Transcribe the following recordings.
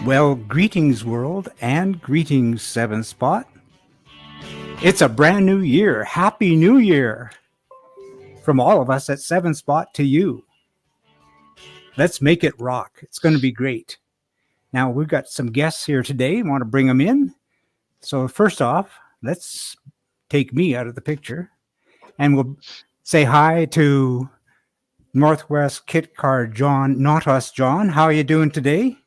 Well, greetings, world, and greetings, Seven Spot. It's a brand new year. Happy New Year from all of us at Seven Spot to you. Let's make it rock. It's going to be great. Now, we've got some guests here today. Want to bring them in? So first off, let's take me out of the picture, and we'll say hi to Northwest Kit Car John, not us, John. How are you doing today?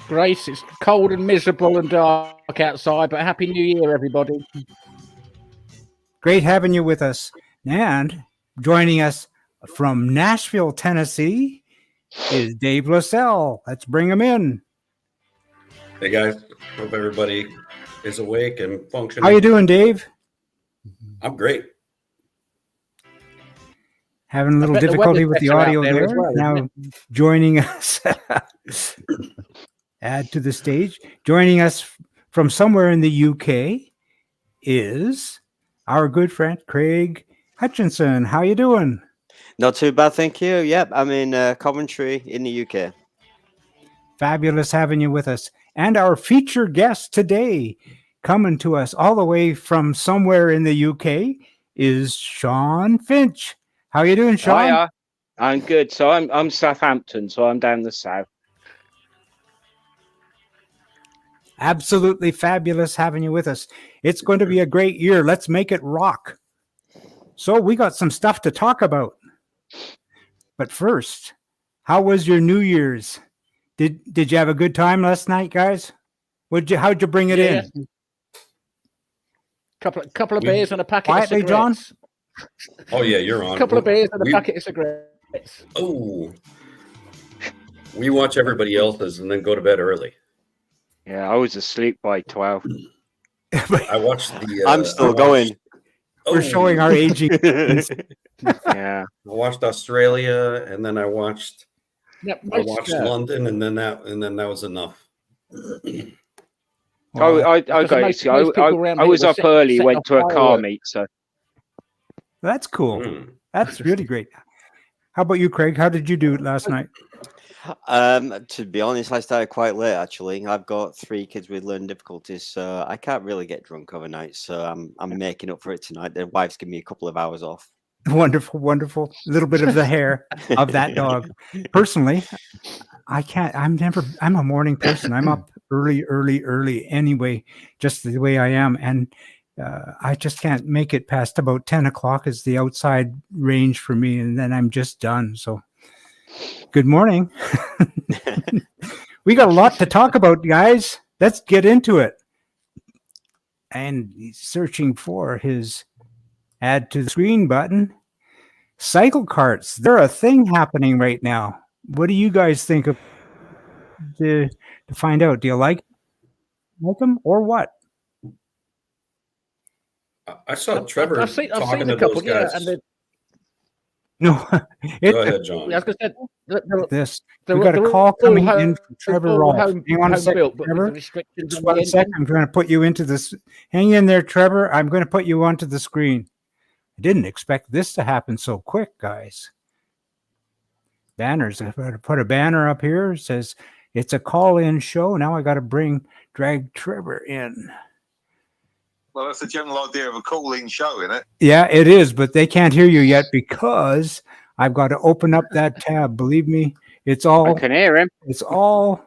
Grace, it's cold and miserable and dark outside, but Happy New Year, everybody. Great having you with us. And joining us from Nashville, Tennessee is Dave LaSalle. Let's bring him in. Hey guys, hope everybody is awake and functioning. How you doing, Dave? I'm great. Having a little difficulty with the audio there. Well, now joining us, add to the stage. Joining us from somewhere in the UK is our good friend Craig Hutchinson. How you doing? Not too bad, thank you. Yep, I'm in Coventry in the UK. Fabulous having you with us. And our featured guest today, coming to us all the way from somewhere in the UK, is Sean Finch. How you doing, Sean? Hiya. I'm good. So I'm Southampton, so I'm down the south. Absolutely fabulous having you with us. It's going to be a great year. Let's make it rock. So we got some stuff to talk about. But first, how was your New Year's? Did you have a good time last night, guys? How'd you bring it in? Couple of beers and a packet Quietly, of cigarettes. John? Oh yeah, you're on. Couple of beers and a packet of cigarettes. Oh, we watch everybody else's and then go to bed early. Yeah, I was asleep by 12. I watched the. I'm still going. We're showing our aging. Yeah, I watched Australia, and then I watched London, and then that was enough. Well, I was up early, went to a car meet, so that's cool. That's really great. How about you, Craig? How did you do last night? To be honest, I started quite late actually. I've got 3 kids with learning difficulties, so I can't really get drunk overnight. So I'm making up for it tonight. The wife's giving me a couple of hours off. Wonderful, wonderful. A little bit of the hair of that dog. Personally, I can't. I'm a morning person. I'm up early anyway, just the way I am, and I just can't make it past about 10 o'clock is the outside range for me, and then I'm just done. So. Good morning. We got a lot to talk about, guys. Let's get into it. And he's searching for his add to the screen button. Cycle carts, they're a thing happening right now. What do you guys think of to find out? Do you like them or what? I saw Trevor I've seen to a couple, those guys. Yeah, No, go ahead, John. Yeah, I was going to say, we got a call coming in from Trevor Rolfe. Hang on a second, Trevor. Just 1 second. I'm going to put you into this. Hang in there, Trevor. I'm going to put you onto the screen. I didn't expect this to happen so quick, guys. Banners. I'm going to put a banner up here. It says it's a call-in show. Now I got to drag Trevor in. Well, that's the general idea of a call-in show, isn't it? Yeah, it is, but they can't hear you yet because I've got to open up that tab. Believe me, it's all. I can hear him. It's all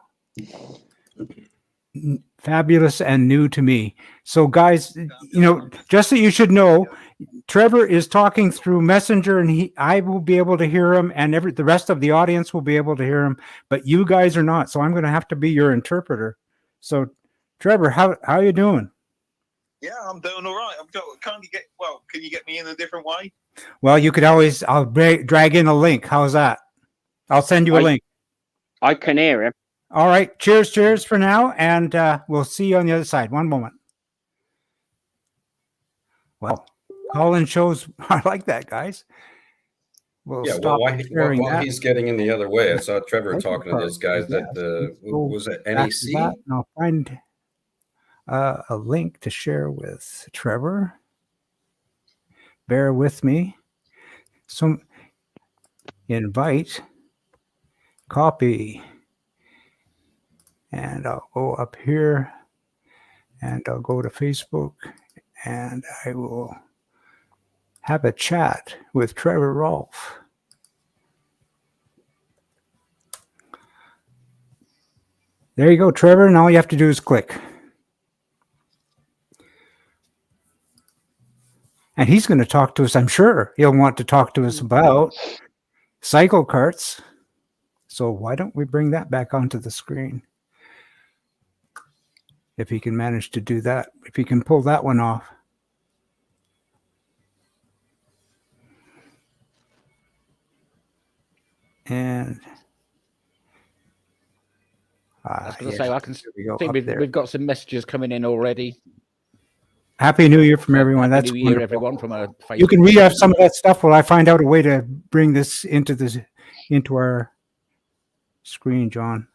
fabulous and new to me. So, guys, just so you should know, Trevor is talking through Messenger, and I will be able to hear him, and the rest of the audience will be able to hear him, but you guys are not. So I'm going to have to be your interpreter. So, Trevor, how are you doing? Yeah, I'm doing all right. Can you get me in a different way? Well, you could always, I'll drag in a link. How's that? I'll send you a link. I can hear him. All right. Cheers for now. And we'll see you on the other side. One moment. Well, call-in shows are like that, guys. We'll stop while he's getting in the other way, I saw Trevor talking to those guys was it NEC? And I'll find a link to share with Trevor. Bear with me. So invite, copy, And I'll go up here and I'll go to Facebook and I will have a chat with Trevor Rolfe. There you go, Trevor, and all you have to do is click. And he's going to talk to us. I'm sure he'll want to talk to us about cycle carts. So why don't we bring that back onto the screen? If he can manage to do that, if he can pull that one off. And I was going to say, I can see we've got some messages coming in already. Happy New Year from everyone. Happy That's New Year, everyone. From a Facebook. You can read off some of that stuff while I find out a way to bring this into our screen, John.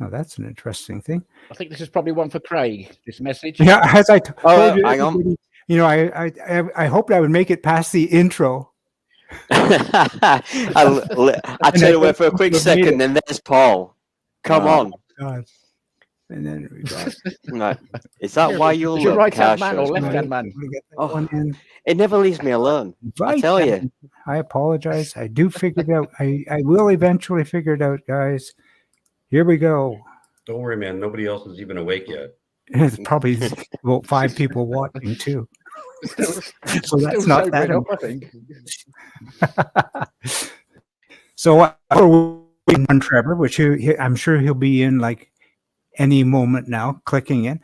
No, that's an interesting thing. I think this is probably one for Craig. This message. Yeah, as I told you, hang on. You know, I hoped I would make it past the intro. I turned away for a quick second, and there's Paul. Come on. God. And then we got. Right. Is that why you Is your love right car hand man or shows? left hand man? Oh, it never leaves me alone. Right. I tell you. I apologize. I do figure it out. I will eventually figure it out, guys. Here we go. Don't worry, man. Nobody else is even awake yet. It's probably about 5 people watching too. So that's not that. I think. So we're waiting on Trevor, which I'm sure he'll be in like any moment now, clicking in.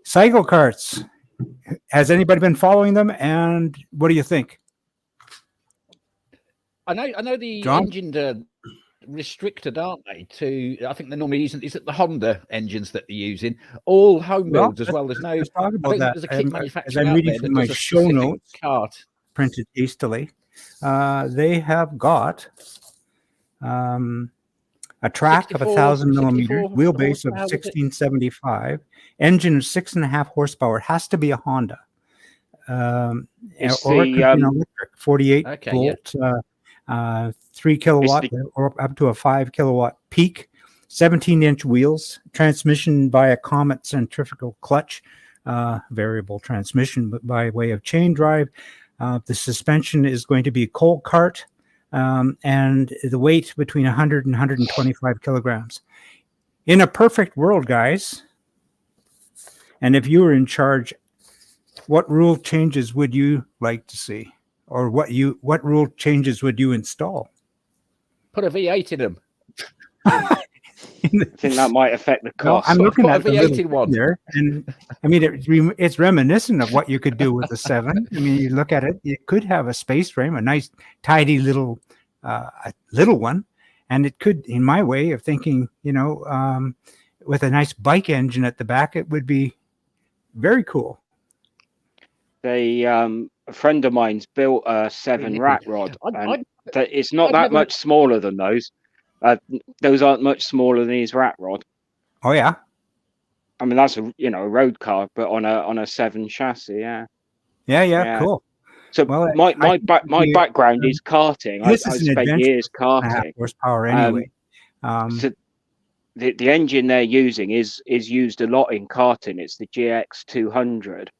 Cycle carts. Has anybody been following them? And what do you think? I know the John? engine restricted, aren't they? I think they're normally using. Is it the Honda engines that they're using? All home builds as well. There's no. Let's talk about that. There's a kit manufacturer As I'm out reading there from that my does a show specific notes, cart. printed hastily, they have got a track of 1,000 millimeters, 64 wheelbase of horsepower, was it? 1675, engine of 6.5 horsepower. It has to be a Honda. Or it could be an electric, 48 volt, 3 kilowatt, or up to a 5 kilowatt peak, 17-inch wheels, transmission by a Comet centrifugal clutch, variable transmission by way of chain drive. The suspension is going to be coal cart, and the weight between 100 and 125 kilograms. In a perfect world, guys, and if you were in charge, what rule changes would you like to see? Or what rule changes would you install? Put a V8 in them. I think that might affect the cost. Well, I'm looking at the V8 in one there, and I mean it's reminiscent of what you could do with the 7. I mean, you look at it; it could have a space frame, a nice, tidy little one, and it could, in my way of thinking, with a nice bike engine at the back, it would be very cool. A friend of mine's built a 7 rat rod, and it's not that much smaller than those. Those aren't much smaller than his rat rod. Oh yeah, I mean that's a road car, but on a 7 chassis. Yeah. Cool. So my background is karting. I spent years karting. Horsepower anyway. So the engine they're using is used a lot in karting. It's the GX 200.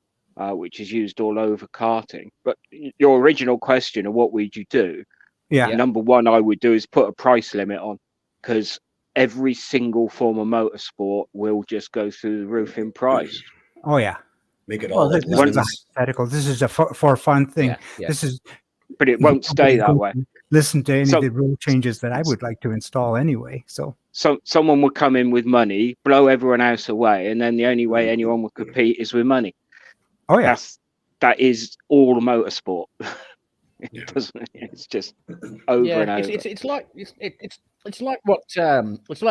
Which is used all over karting. But your original question of what would you do? Yeah. Number one I would do is put a price limit on, because every single form of motorsport will just go through the roof in price. Oh yeah. Make it all this is a hypothetical. This is a for fun thing. Yeah. This is. But it won't stay that way. Listen to any of the rule changes that I would like to install anyway. So someone would come in with money, blow everyone else away, and then the only way anyone would compete is with money. Oh yeah, that is all motorsport. It's just over and over. It's like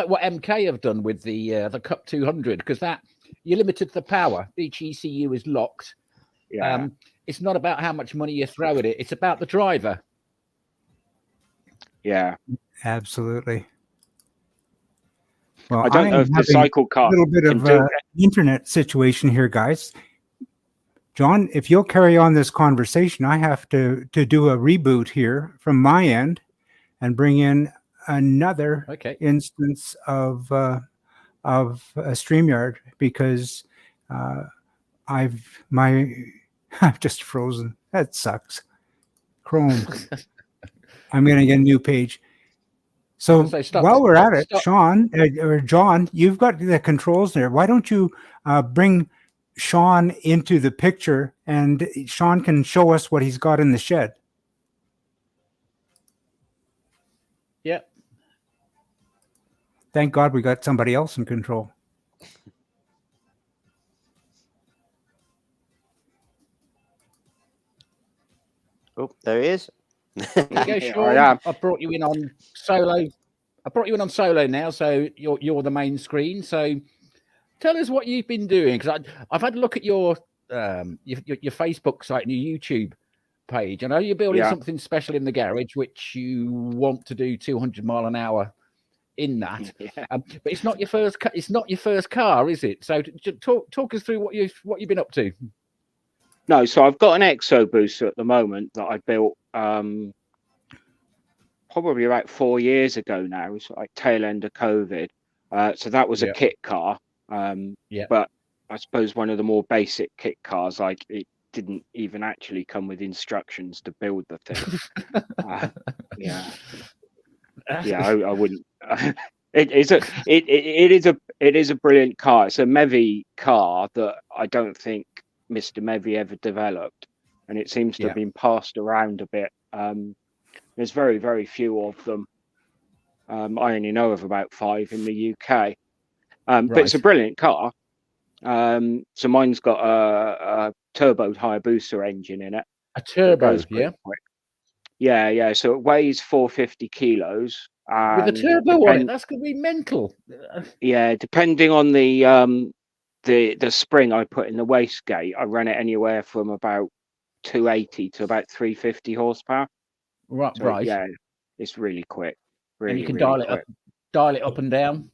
what MK have done with the Cup 200, because that you're limited to the power. Each ECU is locked. Yeah. It's not about how much money you throw at it. It's about the driver. Yeah, absolutely. Well, I don't know if the cycle car. A little bit of an internet situation here, guys. John, if you'll carry on this conversation, I have to do a reboot here from my end, and bring in another Okay. instance of StreamYard, because I've just frozen. That sucks. Chrome. I'm going to get a new page. So while we're at it, Sean or John, you've got the controls there. Why don't you bring Sean into the picture, and Sean can show us what he's got in the shed. Yep. Thank God we got somebody else in control. Oh, there he is. There you go, Sean. I brought you in on solo. I brought you in on solo now, so you're the main screen. So tell us what you've been doing, because I've had a look at your Facebook site and your YouTube page. I know you're building something special in the garage, which you want to do 200 mile an hour in that. But it's not your first. It's not your first car, is it? So talk us through what you've been up to. No, so I've got an Exo booster at the moment that I built probably about 4 years ago now. It was like tail end of COVID. So that was a kit car. But I suppose one of the more basic kit cars, like it didn't even actually come with instructions to build the thing. I wouldn't. It is a brilliant car. It's a Mevy car that I don't think Mr. Mevy ever developed, and it seems to have been passed around a bit. There's very, very few of them. I only know of about 5 in the UK. But it's a brilliant car. So mine's got a turbo Hayabusa engine in it. A turbo, quick. Yeah. So it weighs 450 kilos. With a turbo on it, that's going to be mental. Yeah, depending on the spring I put in the wastegate, I run it anywhere from about 280 to about 350 horsepower. Right, so, yeah, it's really quick. Really, and you can really dial it up and down.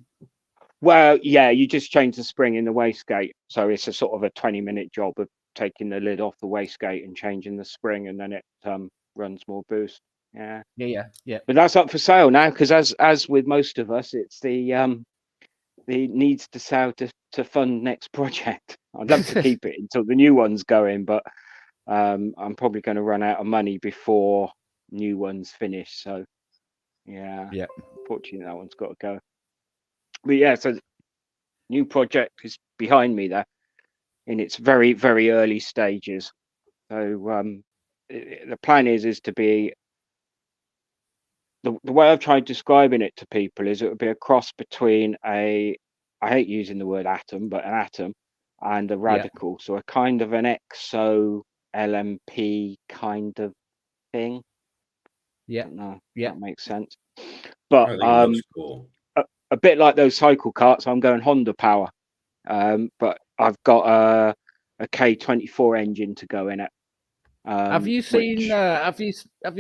Well, yeah, you just change the spring in the wastegate, so it's a sort of a 20-minute job of taking the lid off the wastegate and changing the spring, and then it runs more boost. Yeah. But that's up for sale now, because as with most of us, it's the needs to sell to fund next project. I'd love to keep it until the new one's going, but I'm probably going to run out of money before new one's finished. So yeah, fortunately that one's got to go. But yeah, so new project is behind me there in its very, very early stages. So the plan is to be, the way I've tried describing it to people is it would be a cross between I hate using the word atom, but an atom and a radical. So a kind of an exo LMP kind of thing. That makes sense. But cool. A bit like those cycle carts, I'm going Honda power. But I've got a K24 engine to go in it. Have you seen have you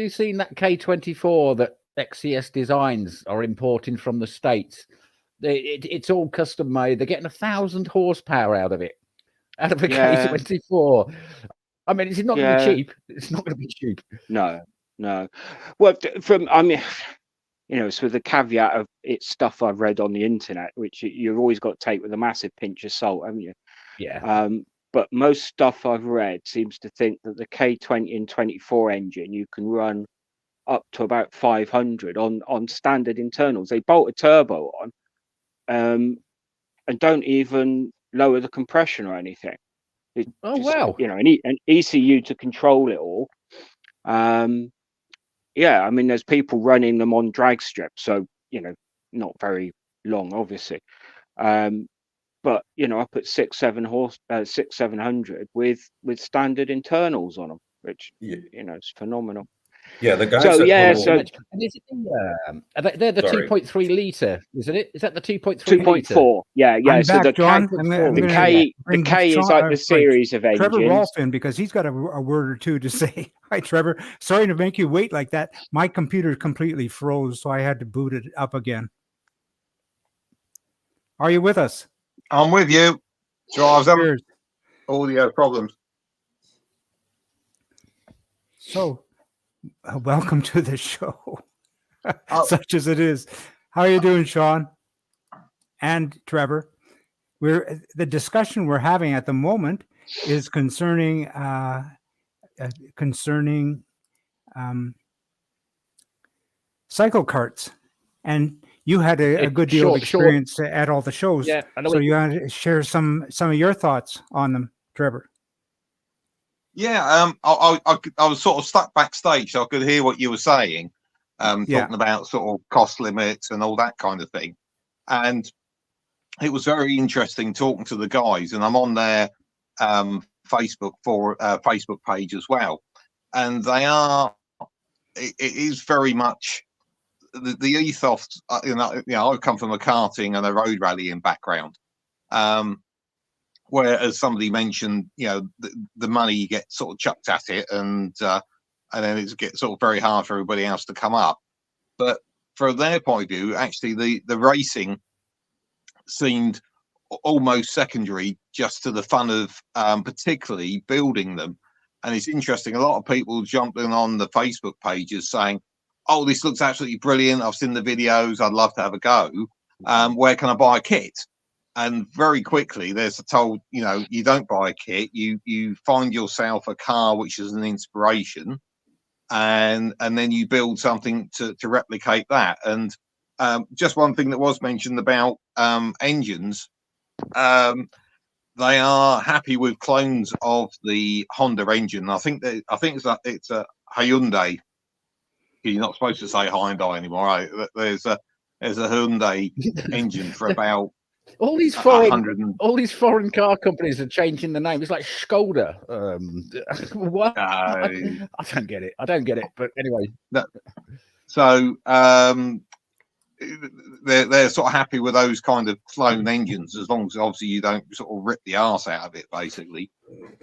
seen that K24 that XCS Designs are importing from the States? It's all custom made. They're getting 1,000 horsepower out of a K24. I mean, it's not going to be cheap. It's not going to be cheap. No. Well, it's with the caveat of it's stuff I've read on the internet, which you've always got to take with a massive pinch of salt, haven't you? Yeah. But most stuff I've read seems to think that the K20 and 24 engine you can run up to about 500 on standard internals. They bolt a turbo on, and don't even lower the compression or anything. Wow! An ECU to control it all. I mean, there's people running them on drag strips, so not very long, obviously. But up at 700 with standard internals on them, which is phenomenal. Yeah, the guys. So they're the 2.3 liter, isn't it? Is that the 2.3? 2.4. Yeah. I'm so back, John. The K is like the series of engines. Trevor Rolfe in, because he's got a word or two to say. Hi, Trevor. Sorry to make you wait like that. My computer completely froze, so I had to boot it up again. Are you with us? I'm with you. So I was having audio problems. So, welcome to the show. such as it is. How are you doing, Sean and Trevor? The discussion we're having at the moment is concerning cycle carts, and you had a good deal of experience at all the shows. Yeah, so you want to share some of your thoughts on them, Trevor? Yeah, I was sort of stuck backstage, so I could hear what you were saying, talking about sort of cost limits and all that kind of thing. And it was very interesting talking to the guys, and I'm on their Facebook page as well. And they are, it is very much the ethos. I've come from a karting and a road rallying background. Whereas somebody mentioned, the money you get sort of chucked at it, and then it gets sort of very hard for everybody else to come up. But from their point of view, actually, the racing seemed almost secondary just to the fun of particularly building them. And it's interesting, a lot of people jumping on the Facebook pages saying, "Oh, this looks absolutely brilliant. I've seen the videos. I'd love to have a go. Where can I buy a kit?" And very quickly, there's you don't buy a kit. You find yourself a car which is an inspiration, and then you build something to replicate that. And just one thing that was mentioned about engines, they are happy with clones of the Honda engine. I think it's a Hyundai. You're not supposed to say Hyundai anymore, right? There's a Hyundai engine for about all these foreign car companies are changing the name. It's like Skoda. What? I don't get it. But anyway, so they're sort of happy with those kind of clone engines, as long as obviously you don't sort of rip the arse out of it, basically.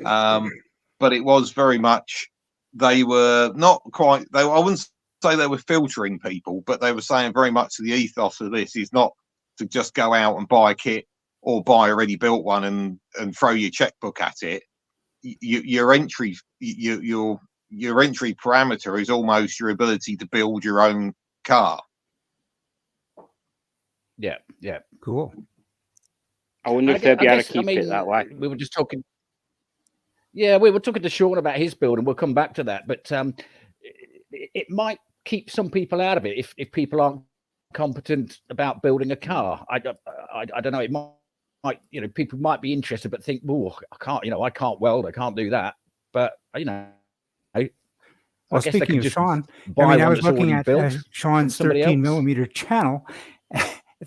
But it was very much, they were not quite. I wouldn't say they were filtering people, but they were saying very much the ethos of this is not to just go out and buy a kit or buy a already built one and throw your checkbook at it. Your entry parameter is almost your ability to build your own car. Yeah, cool. I wonder if they'll be able to keep it that way. We were just talking. Yeah, we were talking to Sean about his build, and we'll come back to that. But it might keep some people out of it if people aren't competent about building a car. I don't know. It might people might be interested, but think, "Oh, I can't weld. I can't do that." But well, speaking of Sean, I was looking at Sean's 13mm channel.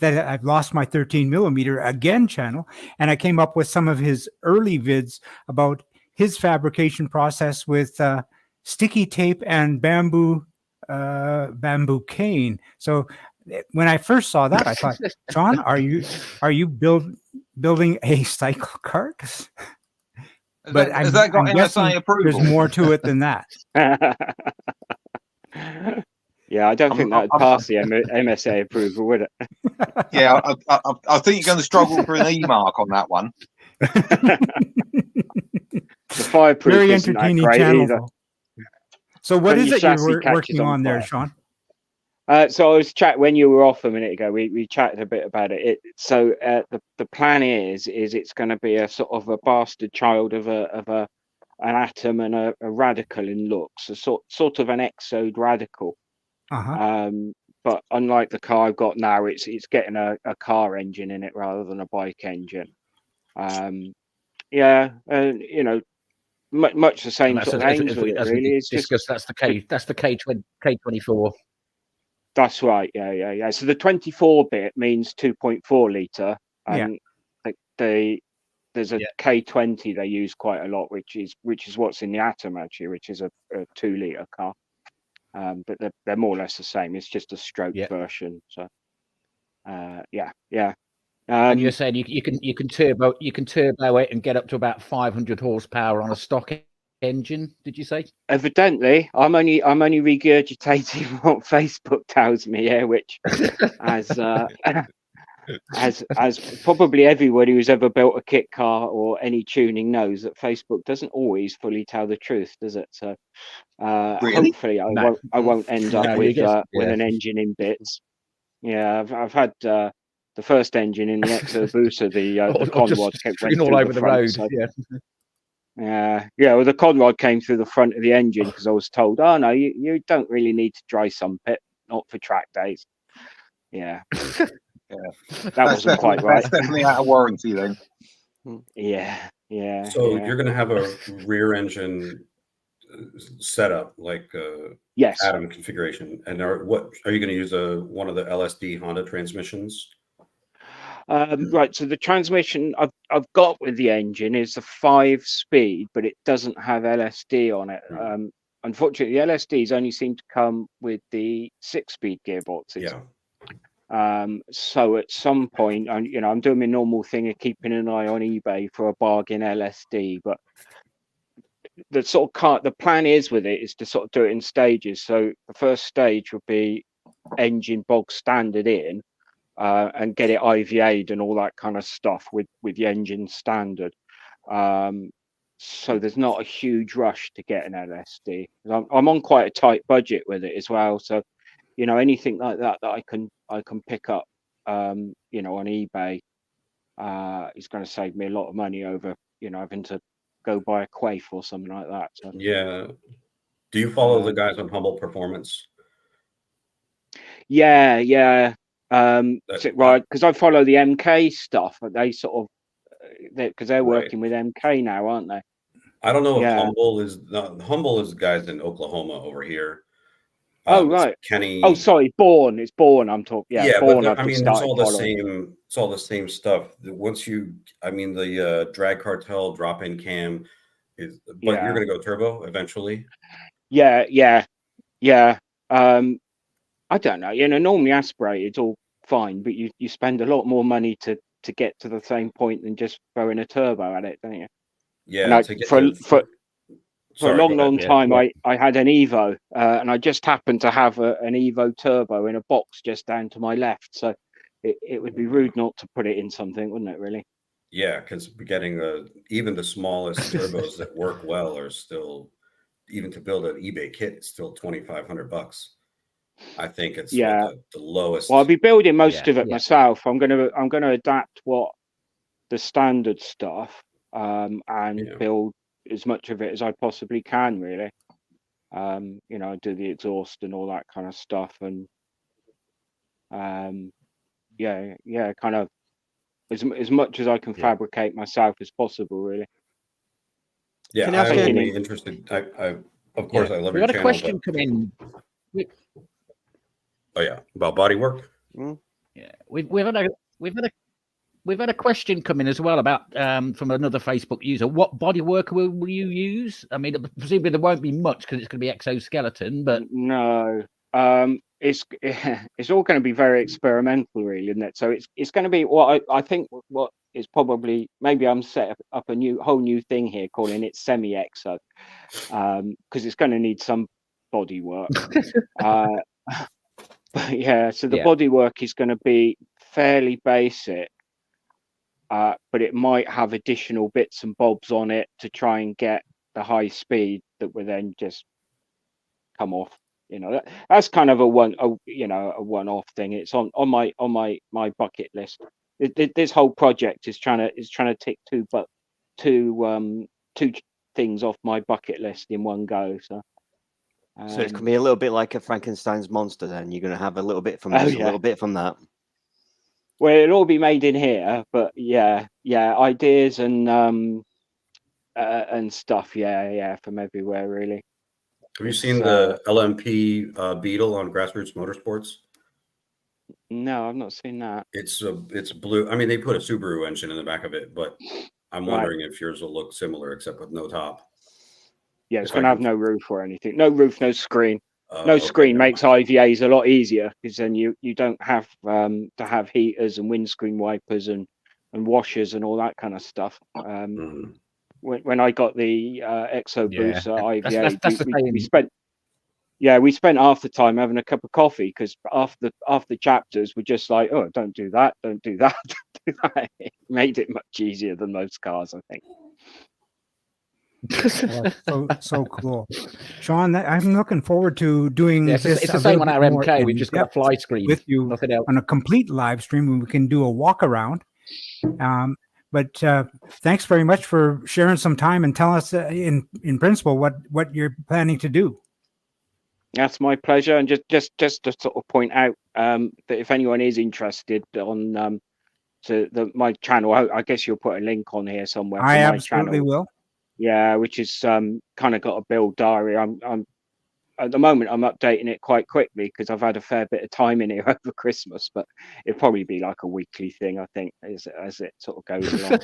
That I've lost my 13mm again channel, and I came up with some of his early vids about his fabrication process with sticky tape and bamboo cane. So when I first saw that, I thought, John, are you building a cycle cart? But has that got MSA approval? There's more to it than that. Yeah, I don't think that would pass the MSA approval, would it? Yeah, I think you're going to struggle for an E mark on that one. The fireproof very isn't entertaining that great channel. either. So what is it you're working on there, Sean? So I was chatting when you were off a minute ago. We chatted a bit about it. So the plan is it's going to be a sort of a bastard child of an atom and a radical in looks, a sort of an Exode radical. But unlike the car I've got now, it's getting a car engine in it rather than a bike engine. Much the same sort of aims with it, really. It's just that's the K24. That's right. Yeah. So the 24 bit means 2.4 litre, and there's a K20 they use quite a lot, which is what's in the Atom actually, which is a 2 litre car. But they're more or less the same. It's just a stroked version. So, yeah. And you're saying you can turbo it and get up to about 500 horsepower on a stock engine. Did you say? Evidently, I'm only regurgitating what Facebook tells me here, which as as probably everybody who's ever built a kit car or any tuning knows, that Facebook doesn't always fully tell the truth, does it? So Really? hopefully I won't end up with an engine in bits. Yeah, I've had the first engine in the Exo Booster, the conrod went all over the road. So, yeah. Well, the conrod came through the front of the engine because I was told, oh no, you don't really need to dry sumpit, not for track days. Yeah. That wasn't quite right. That's definitely out of warranty then. Yeah. So you're going to have a rear engine setup, like yes, Adam configuration, and what are you going to use? One of the LSD Honda transmissions? Right. So the transmission I've got with the engine is a 5-speed, but it doesn't have LSD on it. Unfortunately, the LSDs only seem to come with the 6-speed gearboxes. So at some point, I'm doing my normal thing of keeping an eye on eBay for a bargain LSD, but the sort of the plan is with it is to sort of do it in stages. So the first stage would be engine bog standard in, and get it IVA'd and all that kind of stuff with the engine standard. So there's not a huge rush to get an LSD. I'm on quite a tight budget with it as well. So, anything like that I can pick up, on eBay, is going to save me a lot of money over, having to go buy a Quaif or something like that. So, yeah. Do you follow the guys on Humble Performance? Yeah. Right, because I follow the MK stuff, but they sort of, because they're working with MK now, aren't they? I don't know if Humble is guys in Oklahoma over here. Right. Kenny. Oh, sorry, Born. It's Born I'm talking. Yeah, Born. But it's all the same. It's all the same stuff. Once the Drag Cartel drop-in cam is, but you're going to go turbo eventually. Yeah. I don't know. Normally aspirated, it's all fine, but you spend a lot more money to get to the same point than just throwing a turbo at it, don't you? Yeah. For a long time, I had an Evo, and I just happened to have an Evo turbo in a box just down to my left. So it would be rude not to put it in something, wouldn't it? Really? Yeah, because getting even the smallest turbos that work well are still, even to build an eBay kit, it's still $2,500. I think it's the lowest. Well, I'll be building most of it myself. I'm gonna adapt what the standard stuff, and build as much of it as I possibly can. Really, I do the exhaust and all that kind of stuff, and kind of as much as I can fabricate myself as possible. Really. Yeah, I'm really interested. I of course I love your channel. We had a question come in. Oh yeah, about body work. Yeah, we've had a question come in as well about from another Facebook user. What body work will you use? I mean, presumably there won't be much because it's going to be exoskeleton, but no, it's all going to be very experimental, really, isn't it? So it's going to be what I think what is probably, maybe I'm set up a whole new thing here, calling it semi-exo, because it's going to need some body work. But yeah, so the body work is going to be fairly basic, but it might have additional bits and bobs on it to try and get the high speed that will then just come off. That's kind of a one-off thing. It's on my bucket list. This whole project is trying to tick two things off my bucket list in one go. So it's going to be a little bit like a Frankenstein's monster. Then you're going to have a little bit from this, a little bit from that. Well, it'll all be made in here, but ideas and stuff, from everywhere, really. Have you seen the LMP Beetle on Grassroots Motorsports? No, I've not seen that. It's blue. I mean, they put a Subaru engine in the back of it, but I'm wondering if yours will look similar, except with no top. Yeah, it's going to have no roof or anything. No roof, no screen. No screen makes IVAs a lot easier, because then you don't have to have heaters and windscreen wipers and washers and all that kind of stuff. When I got the Exo Booster IVA, Yeah, we spent half the time having a cup of coffee because after the chapters were just like, oh, don't do that, don't do that, don't do that. It made it much easier than most cars, I think. so cool, Sean. I'm looking forward to doing this. It's the same on our MK. We've just got a fly screen with you nothing else. On a complete live stream, and we can do a walk around. But thanks very much for sharing some time and tell us in principle what you're planning to do. That's my pleasure. And just to sort of point out that if anyone is interested on my channel, I guess you'll put a link on here somewhere. I absolutely will. Yeah, which is kind of got a build diary. I'm at the moment I'm updating it quite quickly because I've had a fair bit of time in here over Christmas, but it'll probably be like a weekly thing, I think, as it sort of goes along.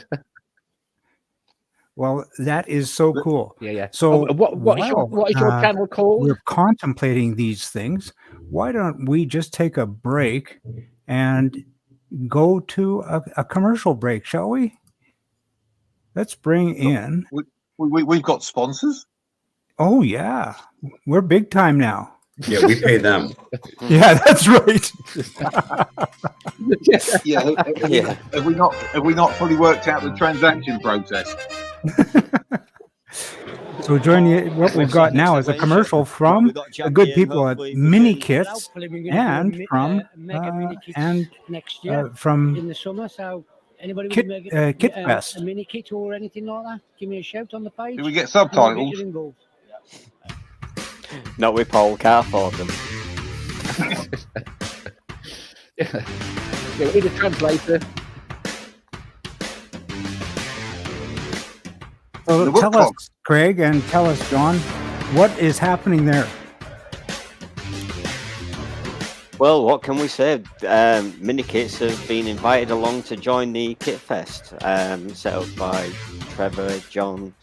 Well, that is so cool. Yeah. So what is your channel called? We're contemplating these things. Why don't we just take a break and go to a commercial break, shall we? Let's bring in. We've got sponsors. Oh yeah, we're big time now. Yeah, we pay them. Yeah, that's right. Have we not fully worked out the transaction process? So what we've got now is a commercial from the good people at Mini Kits and from next year from in the summer. So anybody Kit Fest, a mini kit or anything like that, give me a shout on the page. Do we get subtitles? Not with Paul, can't afford them. Yeah, we need a translator. So tell us, Craig, and tell us, John, what is happening there? Well, what can we say? Mini Kits have been invited along to join the Kit Fest, set up by Trevor, John.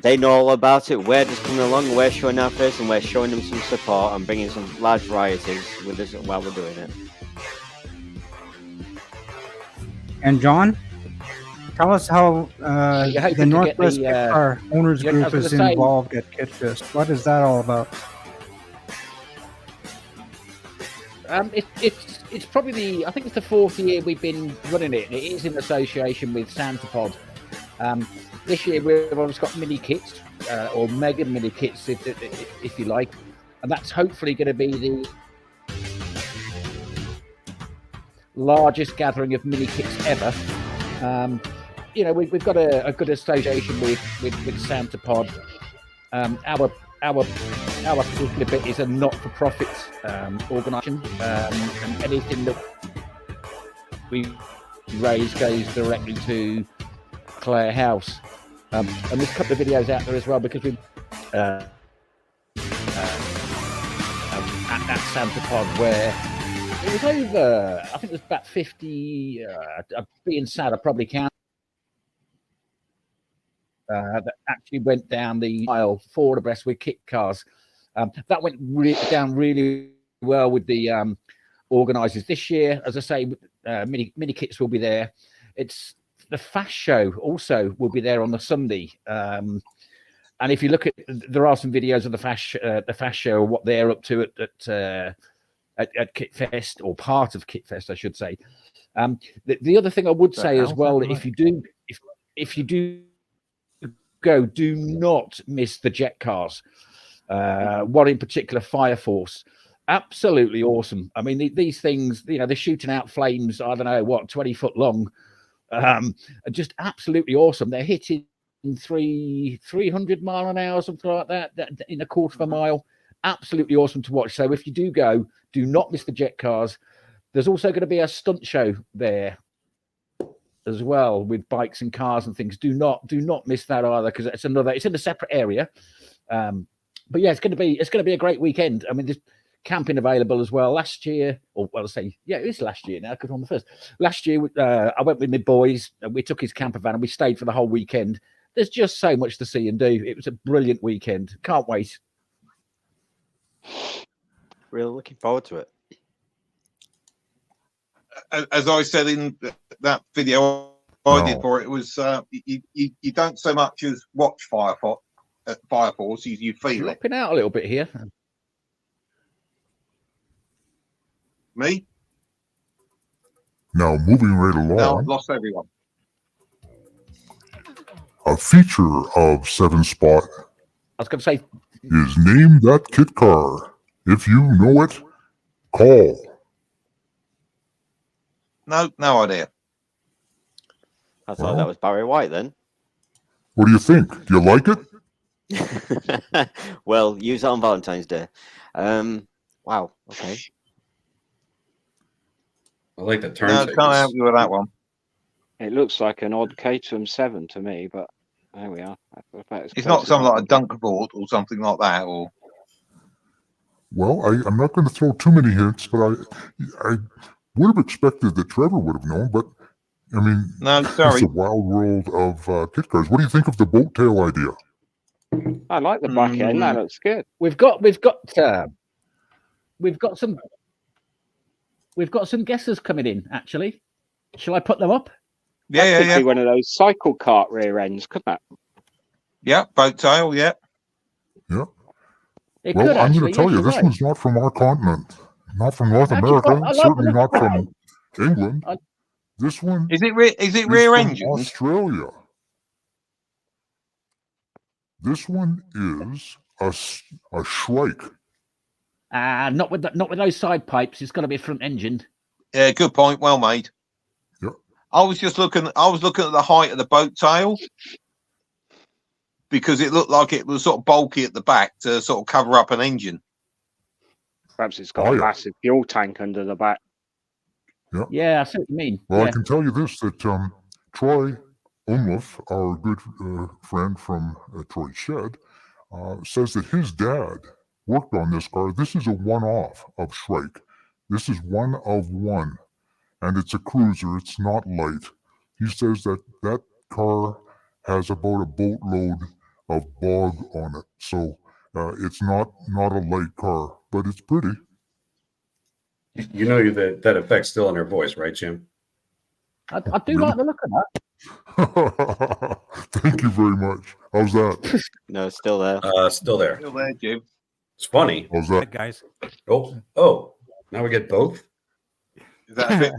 They know all about it. We're just coming along, we're showing our face, and we're showing them some support and bringing some large varieties with us while we're doing it. And John, tell us how the Northwest Kit Car Owners Group is involved at Kit Fest. What is that all about? It's probably I think it's the 4th year we've been running it. It is in association with Santa Pod. This year we've always got mini kits or mega mini kits, if you like, and that's hopefully going to be the largest gathering of mini kits ever. We've got a good association with Santa Pod. Our particular bit is a not-for-profit organisation, and anything that we raise goes directly to Clare House. And there's a couple of videos out there as well because we at that Santa Pod where it was over, I think it was about 50, being sad, I probably count. That actually went down the aisle forward abreast with kit cars. That went down really well with the organisers this year. As I say, mini kits will be there. It's the Fast Show also will be there on the Sunday. And if you look at, there are some videos of the Fast Show, what they're up to at Kit Fest, or part of Kit Fest, I should say. The other thing I would say as well, if you do go, do not miss the jet cars. One in particular, Fire Force, absolutely awesome. I mean, these things, they're shooting out flames, I don't know what, 20 foot long, just absolutely awesome. They're hitting 300 mile an hour, something like that in a quarter of a mile. Absolutely awesome to watch. So if you do go, do not miss the jet cars. There's also going to be a stunt show there as well with bikes and cars and things. Do not miss that either, because it's in a separate area. But yeah, it's going to be a great weekend. I mean, there's camping available as well. Last year, or well, I'll say, yeah, it is last year now because we're on the first. Last year, I went with my boys and we took his camper van and we stayed for the whole weekend. There's just so much to see and do. It was a brilliant weekend. Can't wait. Really looking forward to it. As I said in that video I did for it, it was you don't so much as watch Fire Force, you feel it. Dropping out a little bit here. Me? Now, moving right along. No, I've lost everyone. A feature of 7 Spot I was going to say, is Name That Kit Car. If you know it, call. No idea. I thought that was Barry White then. What do you think? Do you like it? Well, use it on Valentine's Day. Wow. Okay. I like the turn. No, can't help you with that one. It looks like an odd Caterham 7 to me, but there we are. It's not something like a Dunkerboard or something like that, or. Well, I'm not going to throw too many hints, but I would have expected that Trevor would have known, but I mean, no, sorry. It's a wild world of kit cars. What do you think of the boat tail idea? I like the back end. That looks good. We've got some guesses coming in. Actually, shall I put them up? That could be one of those cycle cart rear ends, couldn't that? Yeah, boat tail. Yeah. Yeah. It well, could I'm actually, going to tell you, this one's not from our continent, not from North America, certainly not from England. This one is it rear engine? Australia. This one is a Shrike. Not with those side pipes. It's got to be a front engine. Yeah, good point. Well made. Yeah. I was looking at the height of the boat tail because it looked like it was sort of bulky at the back to sort of cover up an engine. Perhaps it's got a massive fuel tank under the back. Yeah, I see what you mean. Well, I can tell you this, that Troy Unluff, our good friend from Troy Shed, says that his dad worked on this car. This is a one-off of Shrike. This is one of one, and it's a cruiser. It's not light. He says that car has about a boatload of bog on it. So it's not a light car, but it's pretty. You know that effect's still in her voice, right, Jim? I do like the look of that. Thank you very much. How's that? No, it's still there. Still there. Still there, Jim. It's funny. How's that, guys? Oh! Now we get both. Is that a bit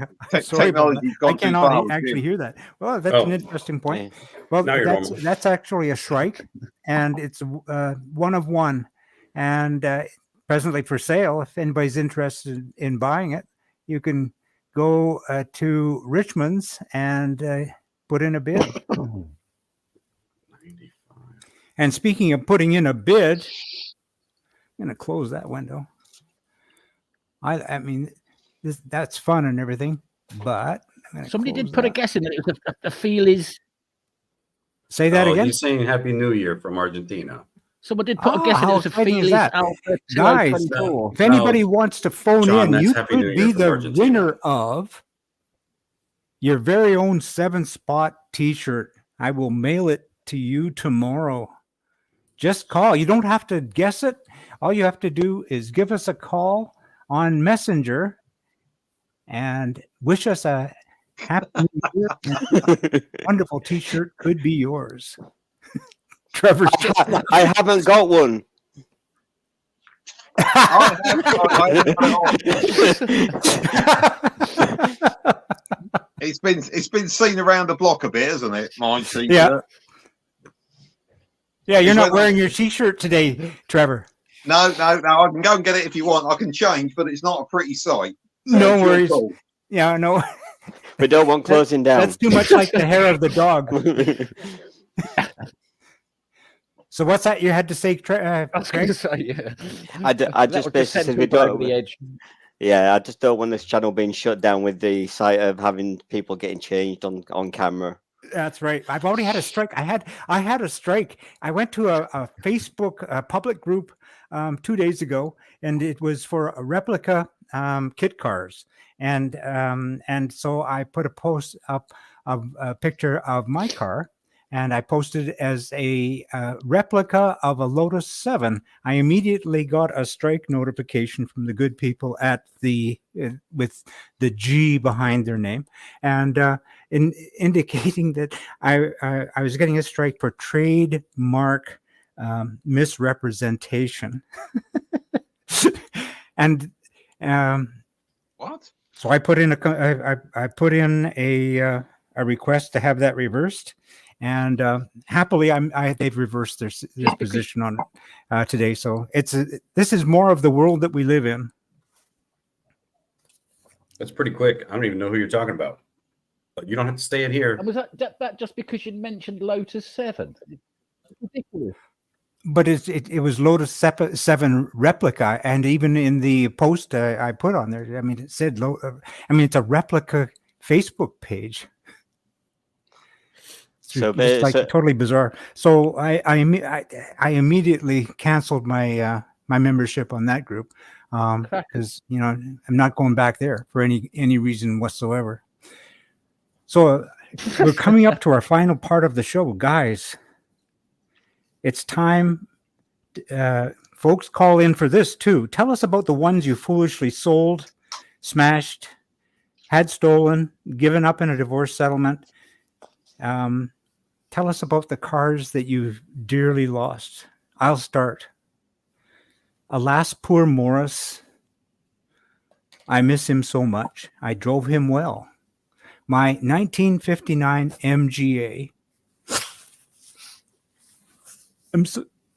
technology's gone I too cannot far, actually Jim. hear that. Well, that's an interesting point. Well, that's actually a Shrike, and it's one of one, and presently for sale. If anybody's interested in buying it, you can go to Richmond's and put in a bid. And speaking of putting in a bid, I'm going to close that window. I mean, that's fun and everything, but somebody did put a guess in that it was the feel is. Say that again. He's saying Happy New Year from Argentina. Someone did put a guess in it was a feel is Alpha. Guys, if anybody wants to phone in, you could be the winner of your very own 7-Spot t-shirt. I will mail it to you tomorrow. Just call. You don't have to guess it. All you have to do is give us a call on Messenger and wish us a happy New Year. Wonderful t-shirt could be yours. Trevor's I haven't got one. It's been seen around the block a bit, hasn't it? Mine seems. Yeah. Yeah, you're not wearing your t-shirt today, Trevor. No. I can go and get it if you want. I can change, but it's not a pretty sight. So no worries. Yeah, no. We don't want closing down. That's too much like the hair of the dog. So what's that you had to say, I was going to say, yeah. I just basically said we don't. Yeah, I just don't want this channel being shut down with the sight of having people getting changed on camera. That's right. I've already had a strike. I had a strike. I went to a Facebook public group 2 days ago, and it was for a replica kit cars, and so I put a post up of a picture of my car, and I posted it as a replica of a Lotus 7. I immediately got a strike notification from the good people at the with the G behind their name, and indicating that I was getting a strike for trademark misrepresentation. And What? So I put in a request to have that reversed, and happily, they've reversed their position on it today. So this is more of the world that we live in. That's pretty quick. I don't even know who you're talking about. But you don't have to stay in here. And was that just because you mentioned Lotus 7? It's ridiculous. But it was Lotus 7 replica, and even in the post I put on there, I mean, it said it's a replica Facebook page. It's like totally bizarre. So I immediately canceled my my membership on that group because I'm not going back there for any reason whatsoever. So we're coming up to our final part of the show, guys. It's time. Folks, call in for this too. Tell us about the ones you foolishly sold, smashed, had stolen, given up in a divorce settlement. Tell us about the cars that you've dearly lost. I'll start. Alas, poor Morris. I miss him so much. I drove him well. My 1959 MGA. I'm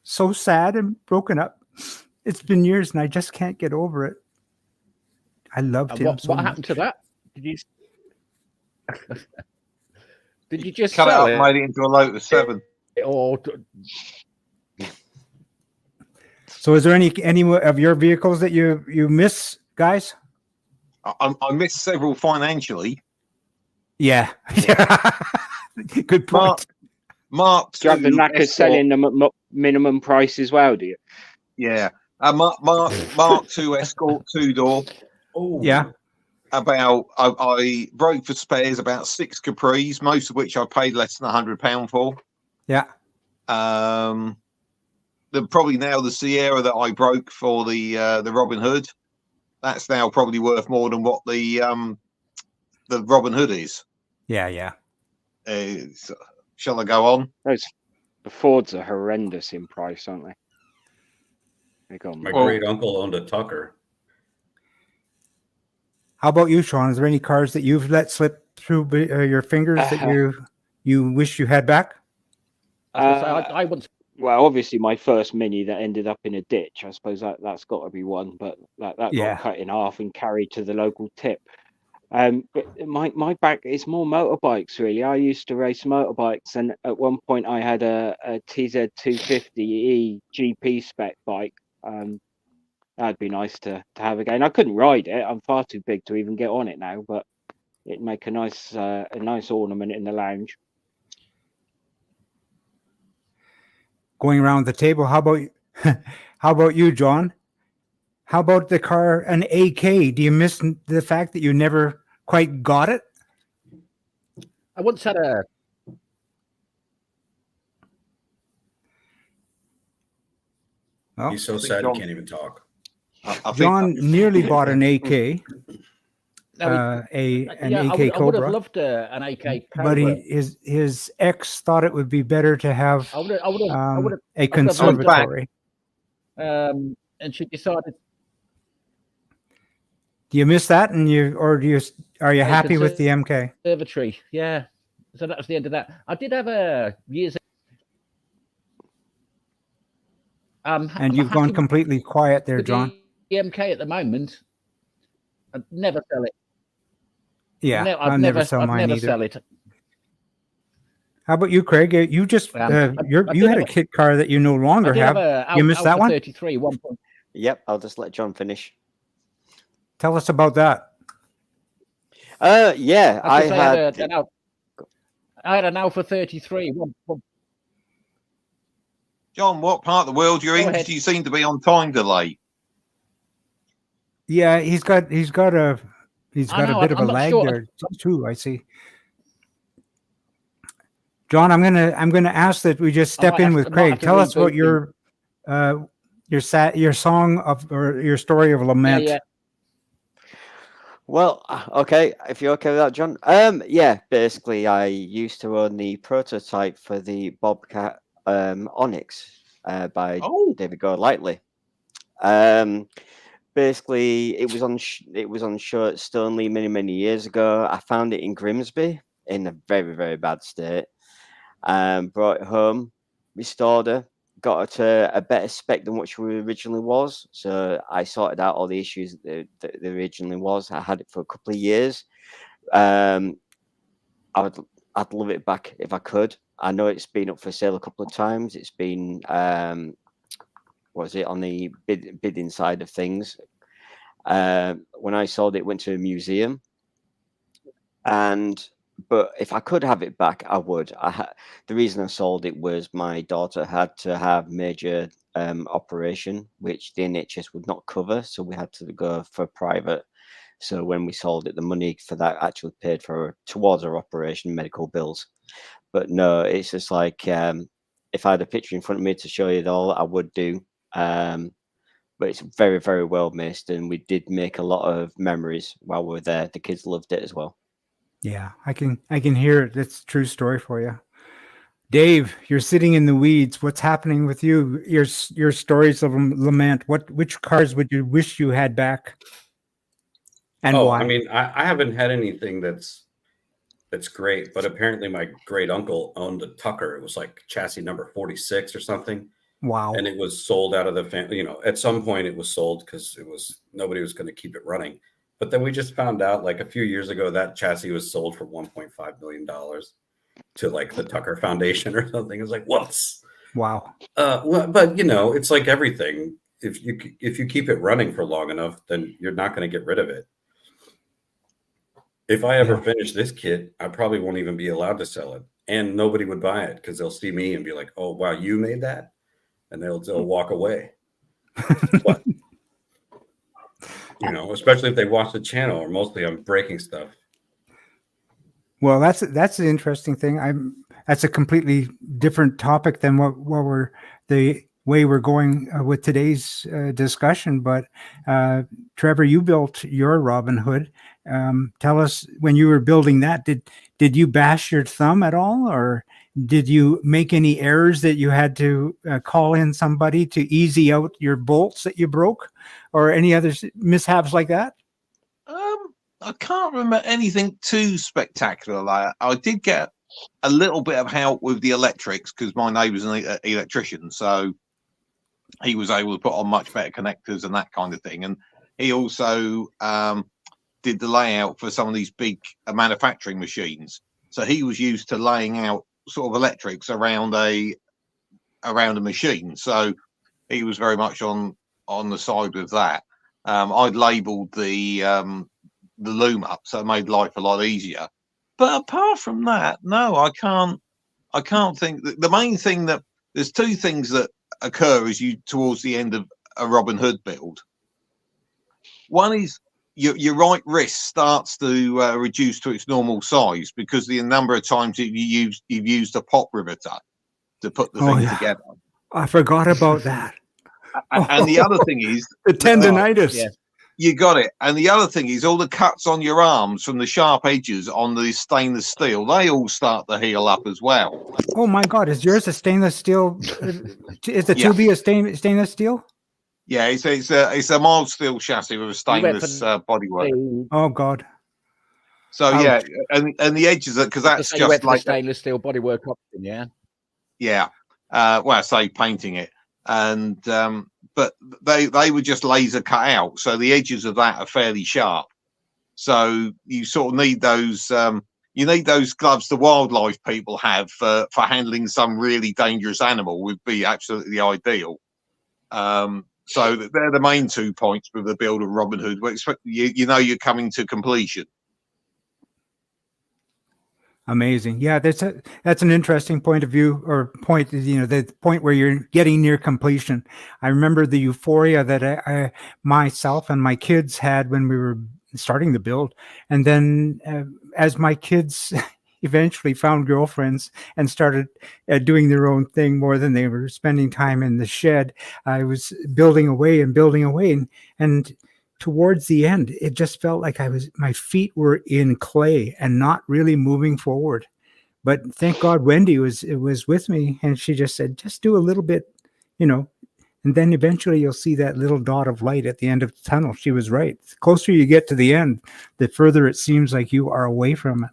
so sad and broken up. It's been years and I just can't get over it. I loved him so much. What happened to that? Did you just cut it sell up, made it into a Lotus 7? Or so is there any of your vehicles that you miss, guys? I missed several financially. Yeah. Good point. Mark, do you have the knack of selling them at minimum price as well, do you? Yeah. Mark 2 Escort 2-door. Oh, yeah. I broke for spares about 6 Capris, most of which I paid less than £100 for. Yeah. Probably now the Sierra that I broke for the Robin Hood, that's now probably worth more than what the Robin Hood is. Yeah. Shall I go on? The Fords are horrendous in price, aren't they? My great uncle owned a Tucker. How about you, Sean? Is there any cars that you've let slip through your fingers that you wish you had back? I once. Well, obviously, my first Mini that ended up in a ditch. I suppose that's got to be one, but that got cut in half and carried to the local tip. But my back is more motorbikes, really. I used to race motorbikes, and at one point I had a TZ250E GP spec bike. That'd be nice to have again. I couldn't ride it. I'm far too big to even get on it now, but it'd make a nice ornament in the lounge. Going around the table, how about you, John? How about the car, an AK? Do you miss the fact that you never quite got it? I once had a. Well, he's so sad he can't even talk. John nearly bought an AK. An AK Cobra. I would have loved an AK Cobra. But his ex thought it would be better to have a conservatory. And she decided. Do you miss that, are you happy with the MK? Conservatory, yeah. So that was the end of that. I did have a years. And you've gone completely quiet there, John. The MK at the moment, I'd never sell it. Yeah, I'd never sell mine either. Sell it. How about you, Craig? You just you had a kit car that you no longer have. You missed that one? 33, 1 point. Yep, I'll just let John finish. Tell us about that. Yeah, I had an Alpha 33. John, what part of the world you're in? You seem to be on time delay. Yeah, he's got a bit of a lag there too. I see. John, I'm gonna ask that we just step in with Craig. Tell us about your song or your story of lament. Yeah. Well, okay, if you're okay with that, John. Yeah, basically, I used to own the prototype for the Bobcat Onyx by David Golightly. basically, it was on show at Stoneleigh many years ago. I found it in Grimsby in a very, very bad state. Brought it home, restored her, got her to a better spec than what she originally was. So I sorted out all the issues that there originally was. I had it for a couple of years. I'd love it back if I could. I know it's been up for sale a couple of times. It's been was it on the bidding side of things. When I sold it, went to a museum, but if I could have it back, I would. The reason I sold it was my daughter had to have major operation, which the NHS would not cover, so we had to go for private. So when we sold it, the money for that actually paid for towards our operation, medical bills. But no, it's just like if I had a picture in front of me to show you it all, I would do. But it's very, very well missed, and we did make a lot of memories while we were there. The kids loved it as well. Yeah, I can hear it. It's a true story for you. Dave, you're sitting in the weeds. What's happening with you? Your stories of lament. Which cars would you wish you had back? And why? I mean, I haven't had anything that's great, but apparently my great uncle owned a Tucker. It was like chassis number 46 or something. Wow. And it was sold out of the family. You know, at some point it was sold because nobody was going to keep it running. But then we just found out like a few years ago that chassis was sold for $1.5 million to like the Tucker Foundation or something. It's like, whoops. Wow. But you know, it's like everything. If you keep it running for long enough, then you're not going to get rid of it. If I ever finish this kit, I probably won't even be allowed to sell it, and nobody would buy it because they'll see me and be like, "Oh, wow, you made that," and they'll walk away. But, you know, especially if they watch the channel, or mostly I'm breaking stuff. Well, that's the interesting thing. That's a completely different topic than what we're the way we're going with today's discussion. But Trevor, you built your Robin Hood. Tell us, when you were building that, did you bash your thumb at all, or did you make any errors that you had to call in somebody to easy out your bolts that you broke, or any other mishaps like that? I can't remember anything too spectacular like that. I did get a little bit of help with the electrics because my neighbour's an electrician, so he was able to put on much better connectors and that kind of thing. And he also did the layout for some of these big manufacturing machines. So he was used to laying out sort of electrics around a machine. So he was very much on the side of that. I'd labelled the loom up, so it made life a lot easier. But apart from that, no, I can't think. The main thing that there's two things that occur as you towards the end of a Robin Hood build. One is your right wrist starts to reduce to its normal size because the number of times that you've used a pop riveter to put the thing together. I forgot about that. And the other thing is the tendonitis. You got it. And the other thing is all the cuts on your arms from the sharp edges on the stainless steel, they all start to heal up as well. Oh my God, is yours a stainless steel? Is the 2B a stainless steel? Yeah, it's a mild steel chassis with a stainless bodywork. Oh God. So yeah, and the edges, because that's just like stainless steel bodywork option. Yeah. Yeah. Well, I say painting it, and but they were just laser cut out, so the edges of that are fairly sharp. So you sort of need those. You need those gloves the wildlife people have for handling some really dangerous animal. Would be absolutely ideal. So they're the main 2 points with the build of Robin Hood. You know you're coming to completion. Amazing. Yeah, that's an interesting point of view, or point, you know, the point where you're getting near completion. I remember the euphoria that I myself and my kids had when we were starting the build. And then as my kids eventually found girlfriends and started doing their own thing more than they were spending time in the shed, I was building away, and towards the end, it just felt like my feet were in clay and not really moving forward. But thank God Wendy was with me, and she just said, just do a little bit, you know, And then eventually you'll see that little dot of light at the end of the tunnel. She was right. The closer you get to the end, the further it seems like you are away from it.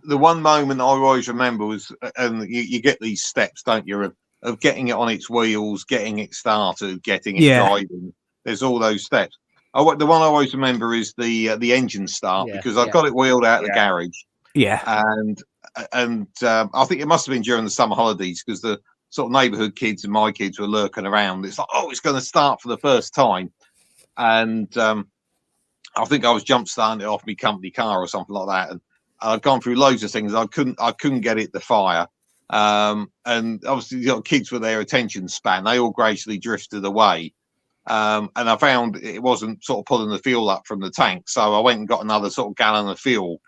The one moment I always remember was, and you get these steps, don't you, of getting it on its wheels, getting it started, getting it driving. There's all those steps. The one I always remember is the engine start, because I got it wheeled out of the garage. Yeah. And I think it must have been during the summer holidays, because the sort of neighborhood kids and my kids were lurking around. It's like, oh, it's going to start for the first time. And I think I was jump starting it off my company car or something like that. And I'd gone through loads of things. I couldn't get it to fire. And obviously kids with their attention span, they all gradually drifted away. And I found it wasn't sort of pulling the fuel up from the tank. So I went and got another sort of gallon of fuel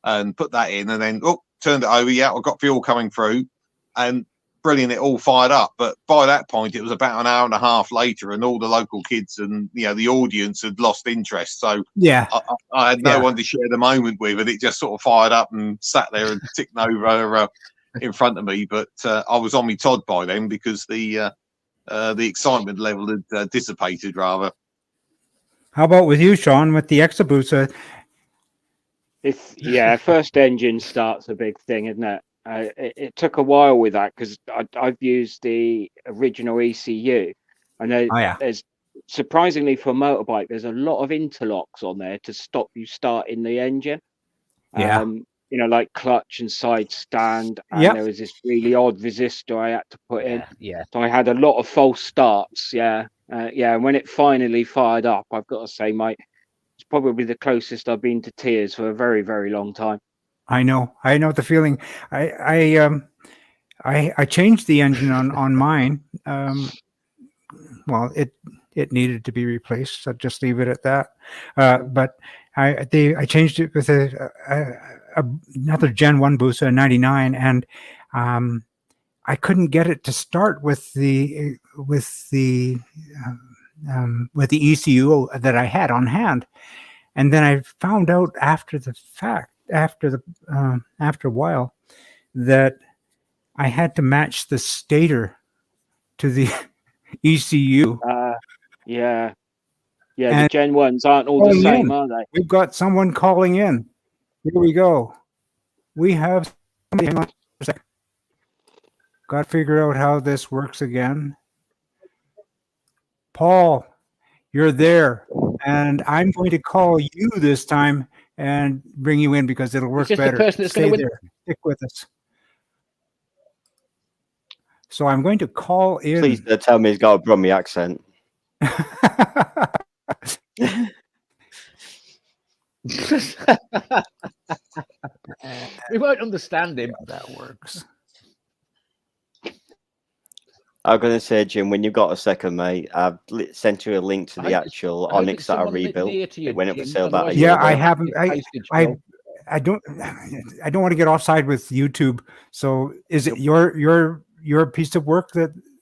and put that in, and then turned it over. Yeah, I got fuel coming through, and brilliant, it all fired up. But by that point, it was about an hour and a half later, and all the local kids and the audience had lost interest. So I had no one to share the moment with, and it just sort of fired up and sat there and ticking over in front of me. But I was on my Todd by then, because the excitement level had dissipated rather. How about with you, Sean, with the Exaboost? First engine start's a big thing, isn't it? It took a while with that, because I've used the original ECU, and there's surprisingly for a motorbike, there's a lot of interlocks on there to stop you starting the engine. Like clutch and side stand, and there was this really odd resistor I had to put in. So I had a lot of false starts. And when it finally fired up, I've got to say, mate, it's probably the closest I've been to tears for a very, very long time. I know the feeling. I changed the engine on mine. Well, it needed to be replaced. So just leave it at that. But I changed it with another Gen 1 boost, a 99, and I couldn't get it to start with the ECU that I had on hand. And then I found out after a while, that I had to match the stator to the ECU. The Gen 1s aren't all the same, are they? We've got someone calling in. Here we go. We have somebody. Hang on a sec. Got to figure out how this works again. Paul, you're there, and I'm going to call you this time and bring you in, because it'll work better. The person that's Stay there. Stick with us. So I'm going to call in. Please don't tell me he's got a Brummie accent. We won't understand him. That works. I'm going to say, Jim, when you've got a second, mate, I've sent you a link to the actual Onyx that I rebuilt. It went up for sale about a year ago. I haven't. I don't want to get offside with YouTube. So is it your piece of work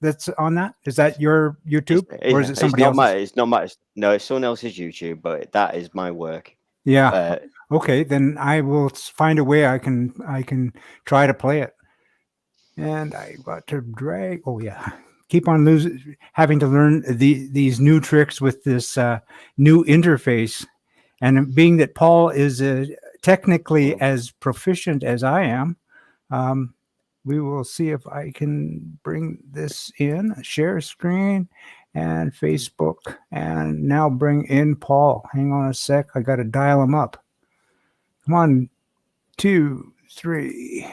that's on that? Is that your YouTube, or is it somebody else's? It's not my. No, it's someone else's YouTube, but that is my work. Yeah. Okay, then I will find a way I can try to play it. And I got to drag. Oh yeah, keep on having to learn these new tricks with this new interface. And being that Paul is technically as proficient as I am, we will see if I can bring this in. Share screen and Facebook, and now bring in Paul. Hang on a sec. I got to dial him up. 1, 2, 3.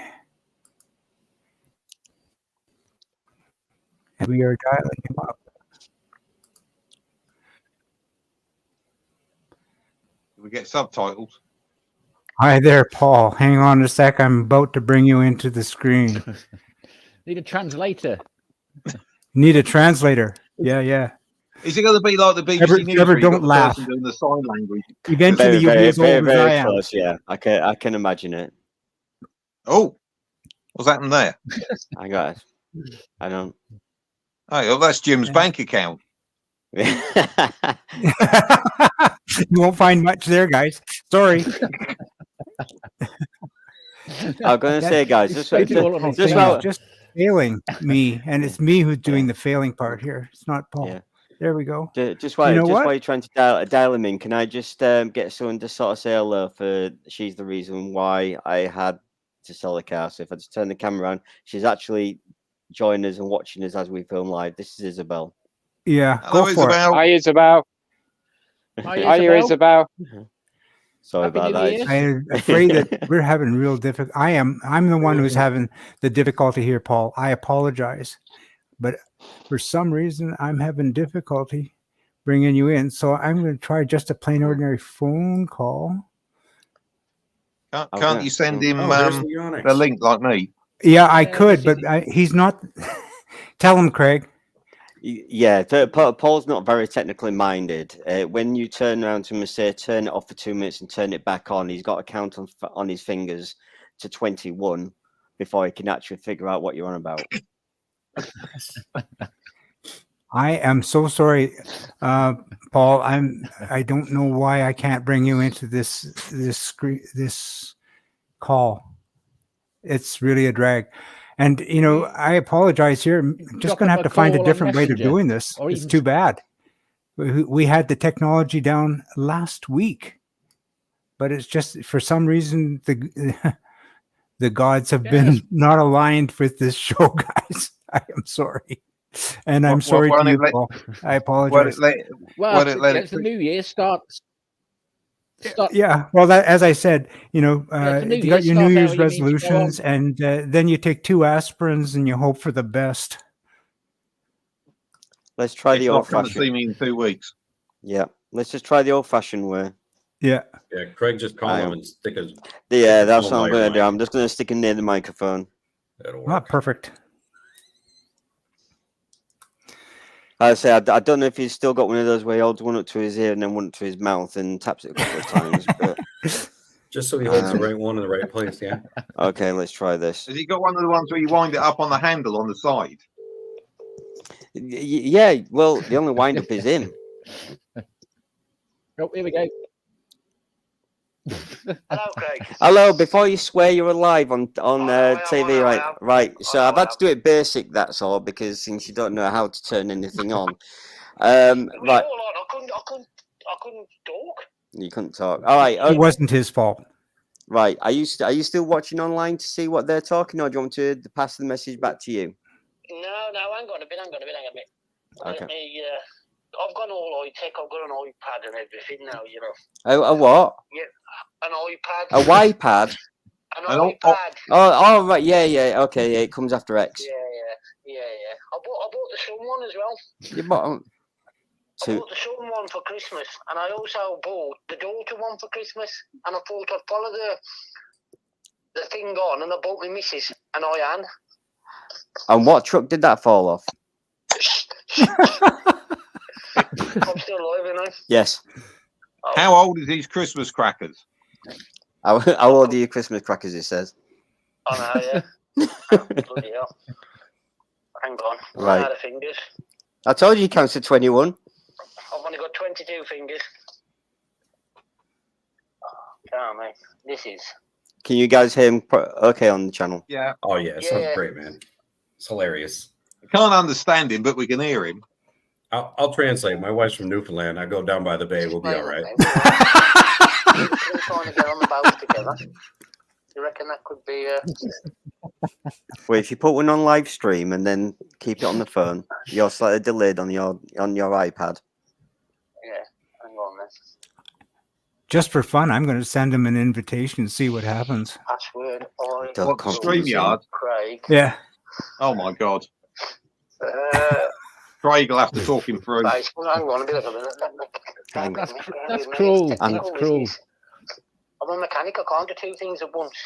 And we are dialing him up. We get subtitles. Hi there, Paul. Hang on a sec. I'm about to bring you into the screen. Need a translator. Need a translator. Yeah. Is it going to be like the BBC News? Never don't laugh. Doing the sign language. Eventually, you'll be as old as I am. Close, yeah, I can imagine it. Oh, what's happened there? I got it. I don't. Oh, well, that's Jim's bank account. You won't find much there, guys. Sorry. I'm going to say, guys, just failing me, and it's me who's doing the failing part here. It's not Paul. Yeah. There we go. Just while You know what? while you're trying to dial him in, can I just get someone to sort of say hello for she's the reason why I had to sell the car. So if I just turn the camera on, she's actually joining us and watching us as we film live. This is Isabel. Yeah, Hello, go for Isabel. Hi, Isabel. Hi, Isabel. Sorry Happy about New that. Year. it. I'm afraid that we're having real difficult. I'm the one who's having the difficulty here, Paul. I apologize, but for some reason I'm having difficulty bringing you in. So I'm going to try just a plain ordinary phone call. Can't you send him there's the Onyx. the link like me? Yeah, I could, but he's not. Tell him, Craig. Yeah, Paul's not very technically minded. When you turn around to him and say, turn it off for 2 minutes and turn it back on, he's got to count on his fingers to 21 before he can actually figure out what you're on about. I am so sorry, Paul. I don't know why I can't bring you into this call. It's really a drag. And, you know, I apologize here. I'm just going to have to find a different way of doing this. It's too bad. We had the technology down last week, but it's just for some reason the gods have been not aligned with this show, guys. I am sorry. And I'm sorry to you, Paul. I apologize. It's the new year starts. Yeah, well, as I said, you know, you got your New Year's resolutions, and then you take 2 aspirins and you hope for the best. Let's try the old fashioned. fashioned. See me in 2 weeks. Yeah, let's just try the old fashioned way. Yeah. Yeah, Craig, just call him and stick his. Yeah, that's what I'm going to do. I'm just going to stick him near the microphone. That'll work. Ah, perfect. I say, I don't know if he's still got one of those where he holds one up to his ear and then one up to his mouth and taps it a couple of times. But just so he holds the right one in the right place, yeah. Okay, let's try this. Has he got one of the ones where you wind it up on the handle on the side? Yeah, well, the only wind up is him. Oh, here we go. Hello, Craig. Hello, before you swear you're alive on TV, right? So I've had to do it basic, that's all, because since you don't know how to turn anything on. Right. I couldn't talk. You couldn't talk. All right. Okay. It wasn't his fault. Right. Are you still watching online to see what they're talking, or do you want to pass the message back to you? No, hang on a bit. Okay. I've got all high tech. I've got an iPad and everything now, you A know. what? Yeah, an iPad. A iPad? An iPad. Oh, right. Yeah. Okay. Yeah, it comes after X. Yeah. I bought the son one as well. You bought I bought the son one for Christmas, and I also bought the daughter one for Christmas. And I thought I'd follow the thing on, and I bought my missus and Ian. And what truck did that fall off? I'm still alive, you know. Yes. Oh. How old is these Christmas crackers? How old are your Christmas crackers? It says. Oh no, yeah. Bloody hell. Hang on. Right. I'm out of fingers. I told you he counts to 21. I've only got 22 fingers. Oh, mate. This is. Can you guys hear him okay on the channel? Yeah. Oh yeah, it sounds great, man. It's hilarious. I can't understand him, but we can hear him. I'll translate. My wife's from Newfoundland. I go down by the bay. We'll be all right. We're trying to get on the boat together. You reckon that could be? Well, if you put one on live stream and then keep it on the phone, you're slightly delayed on your iPad. Yeah, hang on then. Just for fun, I'm going to send him an invitation and see what happens. Password. What, StreamYard? Craig. Yeah. Oh my God. Craig will have to talk him through. Hang on a bit of a minute. That's cruel. That's cruel. I'm a mechanic. I can't do 2 things at once.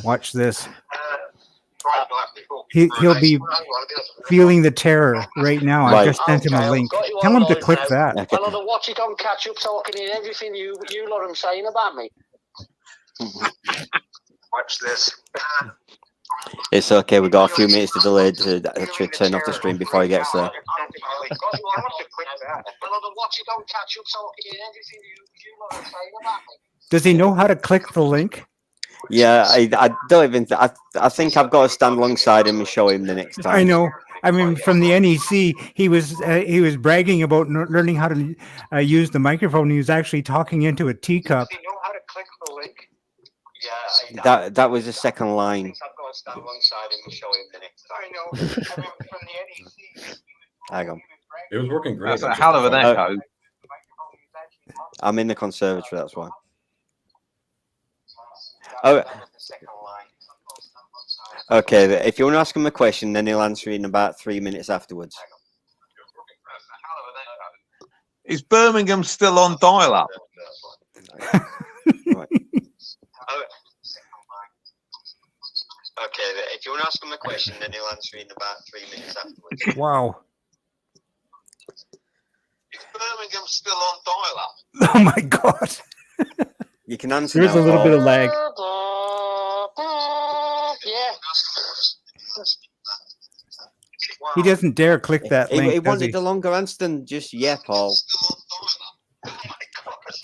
Watch this. He'll be feeling the terror right now. I just sent him a link. Tell him to click that. I'll have to watch it on catch up so I can hear everything you lot are saying about me. Watch this. It's okay. We've got a few minutes to delay to actually turn off the stream before he gets there. Does he know how to click the link? Yeah, I don't even. I think I've got to stand alongside him and show him the next time. I know. I mean, from the NEC, he was bragging about learning how to use the microphone. He was actually talking into a teacup. Does he know how to click the link? Yeah. That was the second line. I've got to stand alongside him and show him the next time. I know. I mean, from the NEC. Hang on. It was working great. That's a hell of an echo. I'm in the conservatory, that's why. Oh, okay. If you want to ask him a question, then he'll answer in about 3 minutes afterwards. Is Birmingham still on dial-up? Right. Okay, if you want to ask him a question, then he'll answer in about 3 minutes afterwards. Wow. Is Birmingham still on dial-up? Oh my God. You can answer. There's now, a little Paul. bit of lag. Yeah. He doesn't dare click that He link, does wanted he? the longer answer than just yeah, Paul.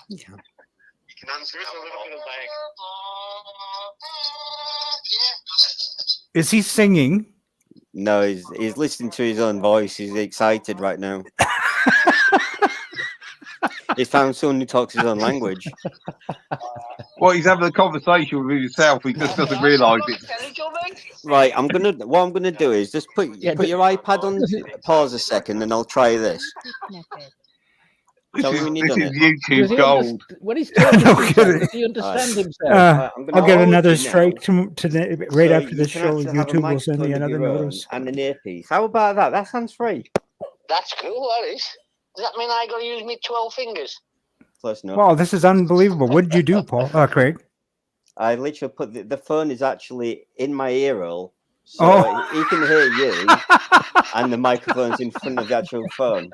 You can answer it. Is he singing? No, he's listening to his own voice. He's excited right now. He's found someone who talks his own language. Well, he's having a conversation with himself. He just doesn't realise it. Right, what I'm gonna do is just put your iPad on pause a second, and I'll try this. Tell me when you're This done is it. YouTube gold. When he's talking, No to himself, kidding. does he understand himself? I'll get another hold you strike now. right So after you this can show. actually have a YouTube will send me microphone of another your own notice. and an earpiece. How about that? That sounds free. That's cool, that is. Does that mean I got to use me 12 fingers? Close enough. Wow, this is unbelievable. What did you do, Paul? Craig? I literally put the phone is actually in my ear hole, so he can hear you, and the microphone's in front of the actual phone.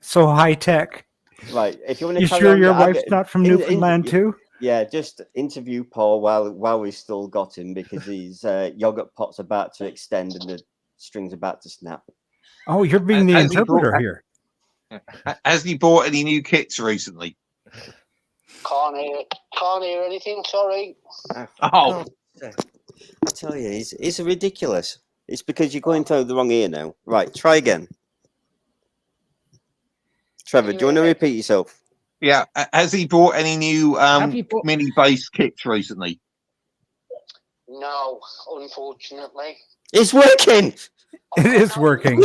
So high tech. Right. If you want to, You sure your wife's not from Newfoundland too? Yeah, just interview Paul while we still got him, because his yogurt pot's about to extend and the string's about to snap. Oh, you're being the interpreter here. Has he bought any new kits recently? Can't hear anything, sorry. Oh. I tell you, it's ridiculous. It's because you're going through the wrong ear now. Right, try again. Trevor, do you want to repeat yourself? Yeah. Has he bought any new mini bass kits recently? No, unfortunately. It's working. It is working.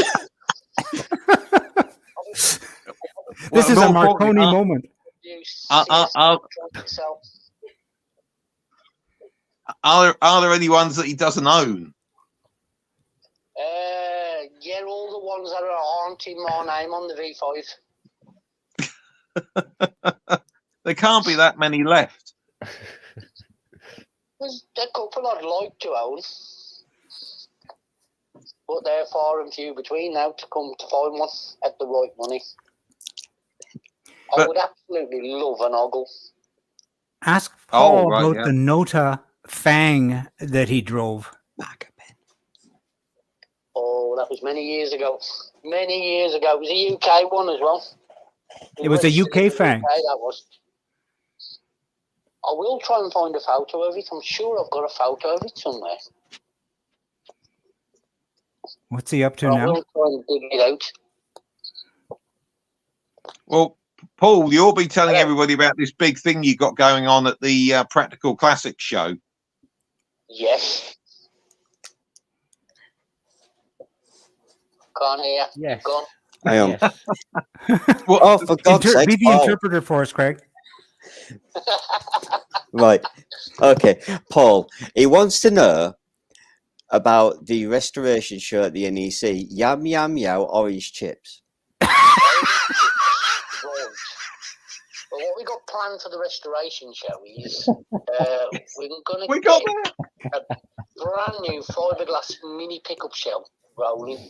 This is a Marconi moment. Are there any ones that he doesn't own? Yeah, all the ones that aren't in my name on the V5. There can't be that many left. There's a couple I'd like to own, but they're far and few between now to come to find one at the right money. I would absolutely love an ogle. Ask Paul about the Nota Fang that he drove. Oh, that was many years ago. Many years ago. It was a UK one as well. It was a UK Fang. That was. I will try and find a photo of it. I'm sure I've got a photo of it somewhere. What's he up to I now? will try and dig it out. Well, Paul, you'll be telling everybody about this big thing you got going on at the Practical Classics show. Yes. Can't hear. Yes. Go on. I am. Yes. Well, oh, for God's sake, be the interpreter for us, Craig. Right. Okay. Paul, he wants to know about the restoration show at the NEC. Yam, yam, yow, orange chips. But what we got planned for the restoration show is we're going to we get got a brand new fiberglass mini pickup shell rolling.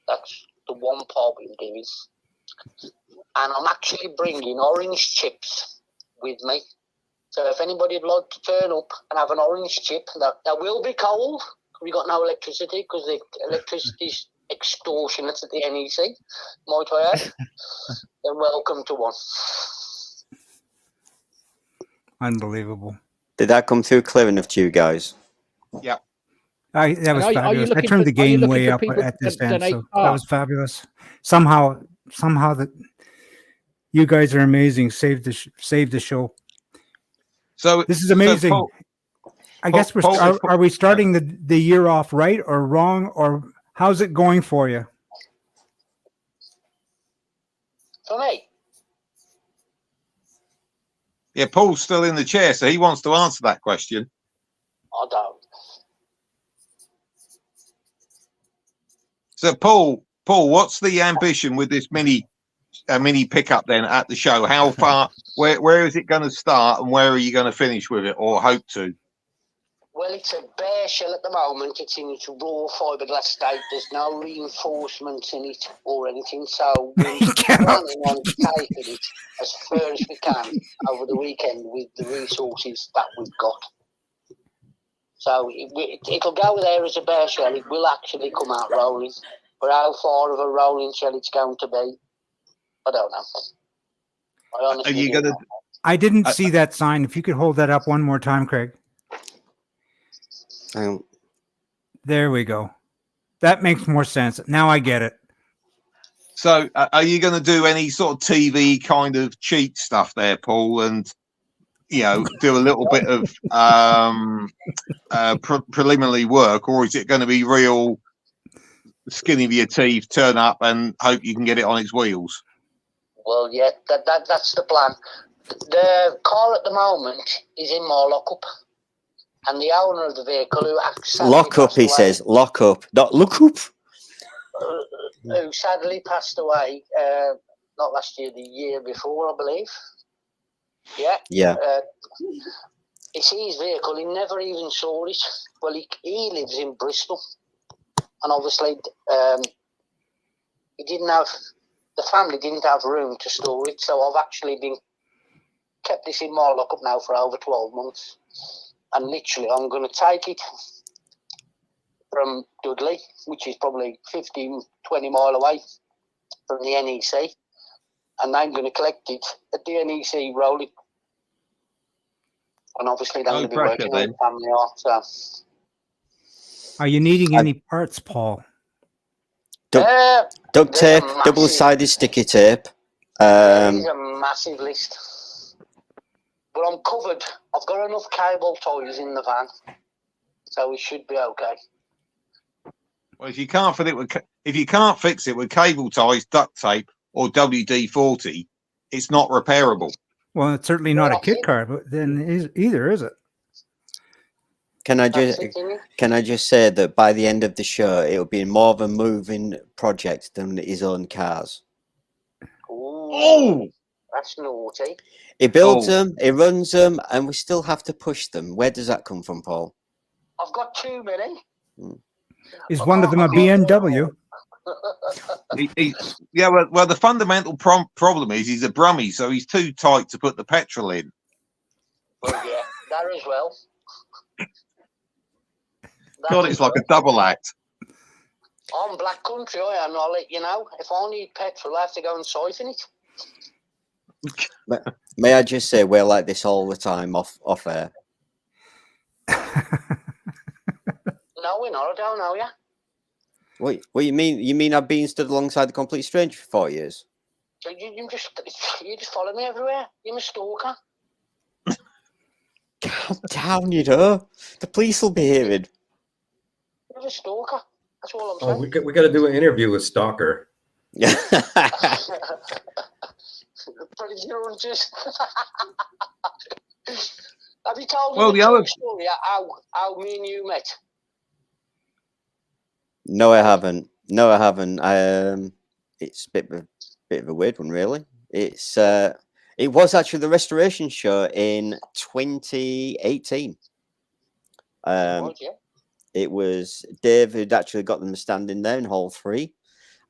That's the one part we're doing. And I'm actually bringing orange chips with me. So if anybody would like to turn up and have an orange chip, that will be cold. We got no electricity because the electricity's extortionate at the NEC, might I add. Then welcome to one. Unbelievable. Did that come through clear enough to you guys? Yeah. That was Are you fabulous. I looking turned for- the are you gain looking way for up people at to this end, donate so that parts? was fabulous. Somehow that you guys are amazing. Saved the show. So this is amazing. So I guess are we starting the year off right or wrong, or how's it going for you? For me, yeah, Paul's still in the chair, so he wants to answer that question. I don't. So Paul, what's the ambition with this mini pickup then at the show? How far? Where is it going to start, and where are you going to finish with it, or hope to? Well, it's a bare shell at the moment. It's in its raw fiberglass state. There's no reinforcements in it or anything. So we're planning on taking it as far as we can over the weekend with the resources that we've got. So it'll go there as a bare shell. It will actually come out rolling. But how far of a rolling shell it's going to be, I don't know. I honestly Are you don't going know. to? I didn't see that sign. If you could hold that up one more time, Craig. There we go. That makes more sense. Now I get it. So are you going to do any sort of TV kind of cheat stuff there, Paul, and do a little bit of preliminary work, or is it going to be real skin of your teeth, turn up and hope you can get it on its wheels? Well, yeah, that's the plan. The car at the moment is in my lockup, and the owner of the vehicle, who Lock up, he says. Lock up, not look up. Who sadly passed away, not last year, the year before, I believe. Yeah. Yeah. It's his vehicle. He never even saw it. Well, he lives in Bristol, and obviously, the family didn't have room to store it, so I've actually kept this in my lockup now for over 12 months. And literally, I'm going to take it from Dudley, which is probably 15, 20 mile away from the NEC, and I'm going to collect it at the NEC, roll it. And obviously, they're going to be working on the family art. So. Are you needing any parts, Paul? Duct tape, double-sided sticky tape. There's a massive list. But I'm covered. I've got enough cable ties in the van, so we should be okay. Well, if you can't fix it with cable ties, duct tape, or WD-40, it's not repairable. Well, it's certainly not a kit car, but then either, is it? Can I just say that by the end of the show, it'll be more of a moving project than his own cars. Oh, that's naughty. He builds them, he runs them, and we still have to push them. Where does that come from, Paul? I've got too many. Is one of them a BMW? Well, the fundamental problem is he's a Brummie, so he's too tight to put the petrol in. Well, yeah, that as well. God, it's like a double act. I'm black country, I am. I'll let you know. If I need petrol, I have to go and siphon it. May I just say we're like this all the time off air? No, we're not. I don't know you. What you mean? You mean I've been stood alongside the complete stranger for 4 years? So you just follow me everywhere. You're a stalker. Calm down, you know. The police will be hearing. You're a stalker. That's all I'm saying. We got to do an interview with Stalker. Yeah. Pretty hunters. Have you told Well, me the story how me and you met? No, I haven't. It's a bit of a weird one, really. It was actually the restoration show in 2018. It was Dave who'd actually got them standing there in Hall 3.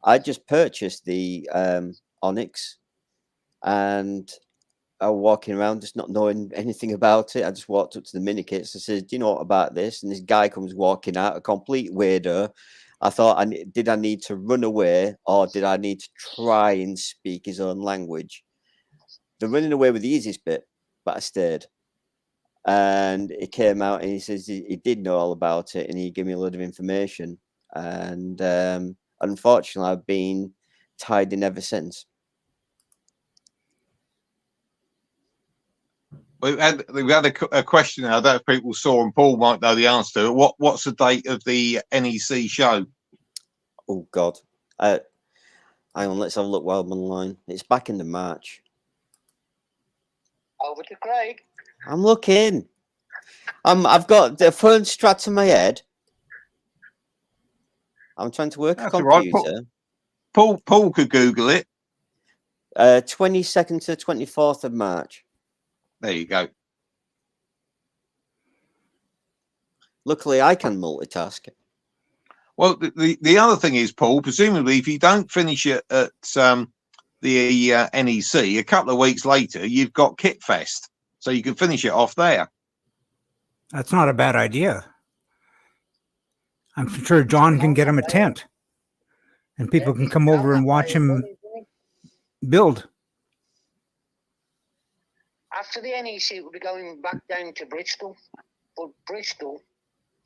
I just purchased the Onyx, and I was walking around just not knowing anything about it. I just walked up to the mini kits. I said, "Do you know what about this?" And this guy comes walking out, a complete weirdo. I thought, did I need to run away, or did I need to try and speak his own language? The running away was the easiest bit, but I stayed. And he came out and he says he did know all about it, and he gave me a lot of information. And unfortunately, I've been tied in ever since. We've had a question. I don't know if people saw, and Paul might know the answer to it. What's the date of the NEC show? Oh God, hang on, let's have a look while I'm online. It's back into March. Over to Craig. I'm looking. I've got the phone strapped to my head. I'm trying to work That's a all right. computer. Paul could Google it. 22nd to 24th of March. There you go. Luckily, I can multitask. Well, the other thing is, Paul, presumably, if you don't finish it at the NEC, a couple of weeks later, you've got Kit Fest, so you can finish it off there. That's not a bad idea. I'm sure John can get him a tent, and people can come over and watch him build. After the NEC, we'll be going back down to Bristol, but Bristol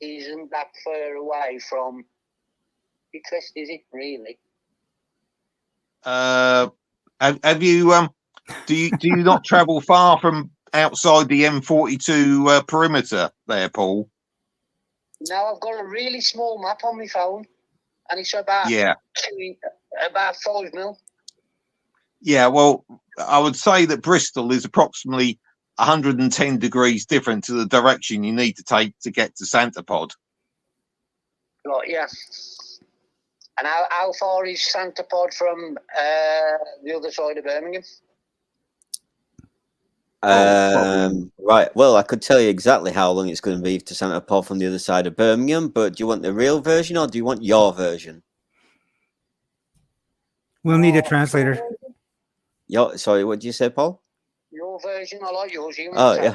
isn't that far away from Kit Fest, is it really? Have you do you not travel far from outside the M42 perimeter there, Paul? Now I've got a really small map on my phone, and it's about about 5 mil. Yeah, well, I would say that Bristol is approximately 110 degrees different to the direction you need to take to get to Santa Pod. Right, yeah. And how far is Santa Pod from the other side of Birmingham? Right. Well, I could tell you exactly how long it's going to be to Santa Pod from the other side of Birmingham, but do you want the real version or do you want your version? We'll need a translator. Sorry, what did you say, Paul? Your version, I like yours. Yeah.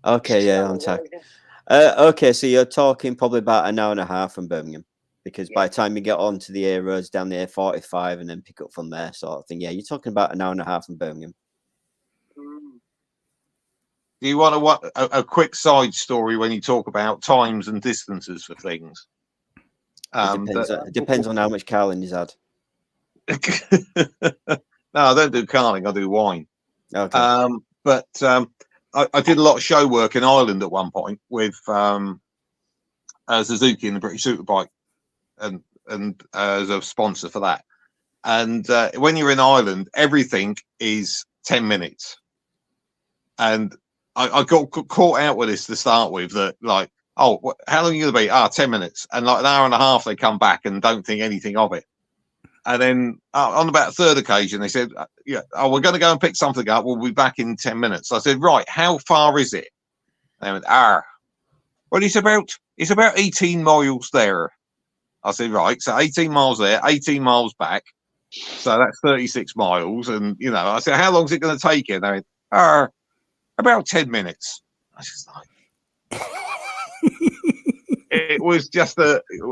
Okay, yeah, on tack. Okay, so you're talking probably about an hour and a half from Birmingham, because by the time you get onto the A roads down the A45 and then pick up from there, sort of thing. Yeah, you're talking about an hour and a half from Birmingham. Do you want a quick side story when you talk about times and distances for things? It depends on how much Carlin has had. No, I don't do carling. I do wine. Okay. But I did a lot of show work in Ireland at one point with Suzuki and the British Superbike, and as a sponsor for that. And when you're in Ireland, everything is 10 minutes. And I got caught out with this to start with, that like, how long are you going to be? 10 minutes. And like an hour and a half, they come back and don't think anything of it. And then on about a third occasion, they said, we're going to go and pick something up. We'll be back in 10 minutes. I said, right, how far is it? They went, Well, it's about 18 miles there. I said, right, so 18 miles there, 18 miles back. So that's 36 miles. And, I said, how long is it going to take you? And they went, about 10 minutes. I was just like, it was just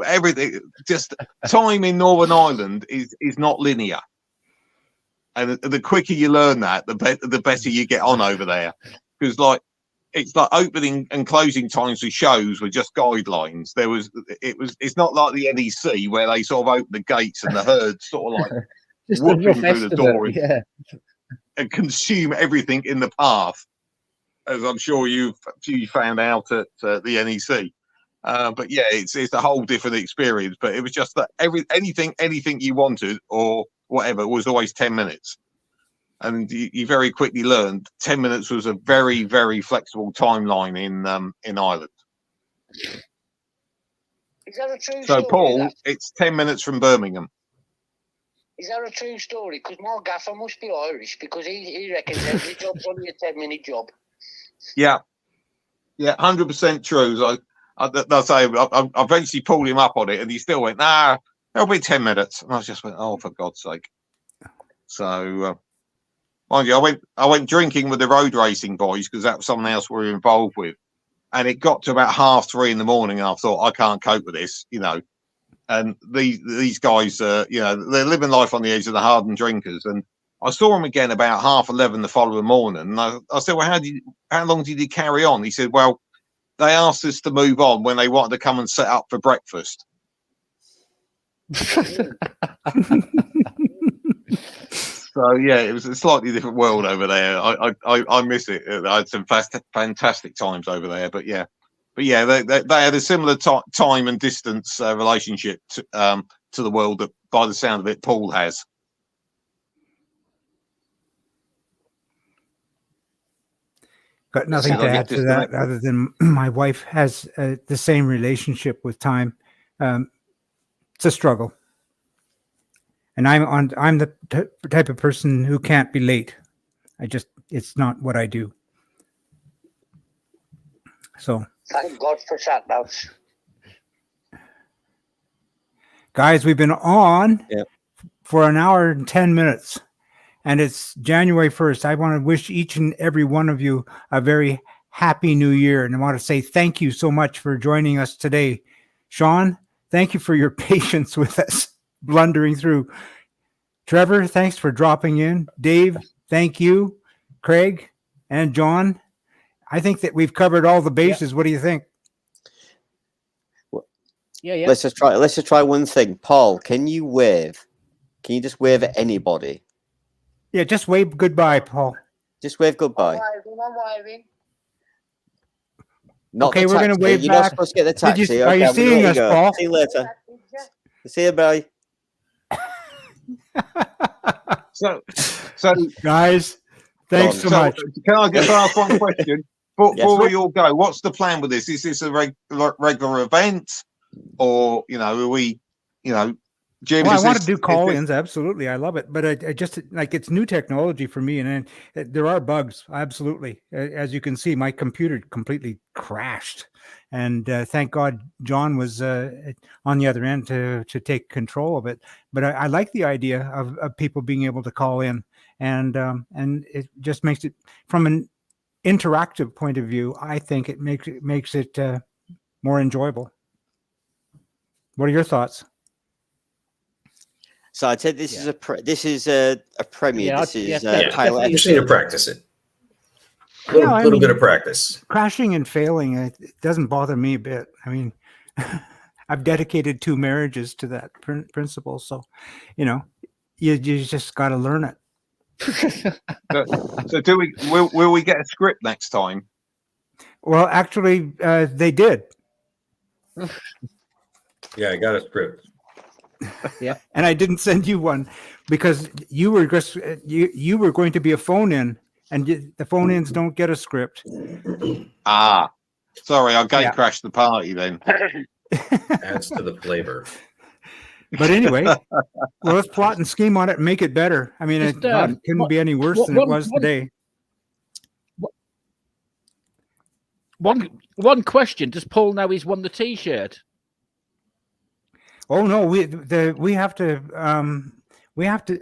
everything. Just time in Northern Ireland is not linear, and the quicker you learn that, the better you get on over there. Because it's like opening and closing times for shows were just guidelines. It's not like the NEC where they sort of open the gates and the herd sort of like whooping through the door and consume everything in the path, as I'm sure you found out at the NEC. But yeah, it's a whole different experience. But it was just that anything you wanted or whatever was always 10 minutes, and you very quickly learned 10 minutes was a very, very flexible timeline in Ireland. Is that a true story? So Paul, it's 10 minutes from Birmingham. Is that a true story? Because my gaffer must be Irish, because he reckons every job's only a 10-minute job. Yeah, 100% true. I'll say I eventually pulled him up on it, and he still went, "Nah, it'll be 10 minutes." And I just went, "Oh, for God's sake!" So, mind you, I went drinking with the road racing boys because that was something else we were involved with, and it got to about 3:30 in the morning, and I thought, I can't cope with this, And these guys, they're living life on the edge of the hardened drinkers, and I saw him again about 11:30 the following morning, and I said, "Well, how long did you carry on?" He said, "Well, they asked us to move on when they wanted to come and set up for breakfast." So yeah, it was a slightly different world over there. I miss it. I had some fantastic times over there. But yeah, they had a similar time and distance relationship to the world that, by the sound of it, Paul has. Got nothing to add to that other than my wife has the same relationship with time. It's a struggle. And I'm the type of person who can't be late. It's not what I do. So thank God for sat navs. Guys, we've been on for an hour and 10 minutes, and it's January 1st. I want to wish each and every one of you a very happy new year. And I want to say thank you so much for joining us today. Sean, thank you for your patience with us blundering through. Trevor, thanks for dropping in. Dave, thank you. Craig and John, I think that we've covered all the bases. What do you think? Yeah. Let's just try one thing. Paul, can you wave? Can you just wave at anybody? Yeah, just wave goodbye, Paul. Just wave goodbye. I'm waving. Not okay, we're going to wave You're back. not supposed to get the taxi. Are you seeing us, Paul? See you later. See you, bye. So guys, thanks so much. Can I just ask one question before we all go? What's the plan with this? Is this a regular event, or are we, Jim? Well, I want to do call-ins. Absolutely, I love it. But I just like it's new technology for me, and there are bugs. Absolutely, as you can see, my computer completely crashed, and thank God John was on the other end to take control of it. But I like the idea of people being able to call in, and it just makes it, from an interactive point of view, I think it makes it more enjoyable. What are your thoughts? So I'd say this is a premiere. Yeah, this is pilot. You just need to practice it. A little bit of practice. Crashing and failing, it doesn't bother me a bit. I mean, I've dedicated 2 marriages to that principle, so you just got to learn it. So will we get a script next time? Well, actually, they did. Yeah, I got a script. Yeah, and I didn't send you one because you were just you were going to be a phone-in, and the phone-ins don't get a script. Sorry, I crashed the party then. Adds to the flavor. But anyway, well, let's plot and scheme on it and make it better. I mean, it couldn't be any worse than it was today. One question: does Paul know he's won the T-shirt? Oh no, we have to.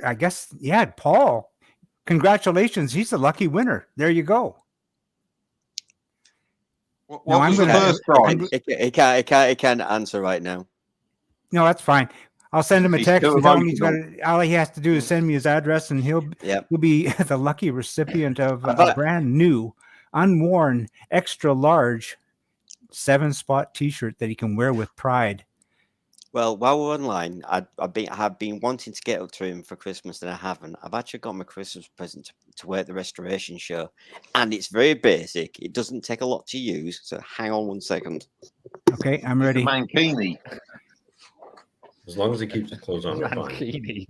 I guess. Yeah, Paul. Congratulations, he's the lucky winner. There you go. What was the first prize? He can't answer right now. No, that's fine. I'll send him a text and tell him all he has to do is send me his address, and he'll be the lucky recipient of a brand new, unworn, extra large 7-spot T-shirt that he can wear with pride. Well, while we're online, I've been wanting to get up to him for Christmas, and I haven't. I've actually got my Christmas present to wear at the restoration show, and it's very basic. It doesn't take a lot to use, so hang on 1 second. Okay, I'm ready. Mankini. As long as he keeps his clothes on, we're fine.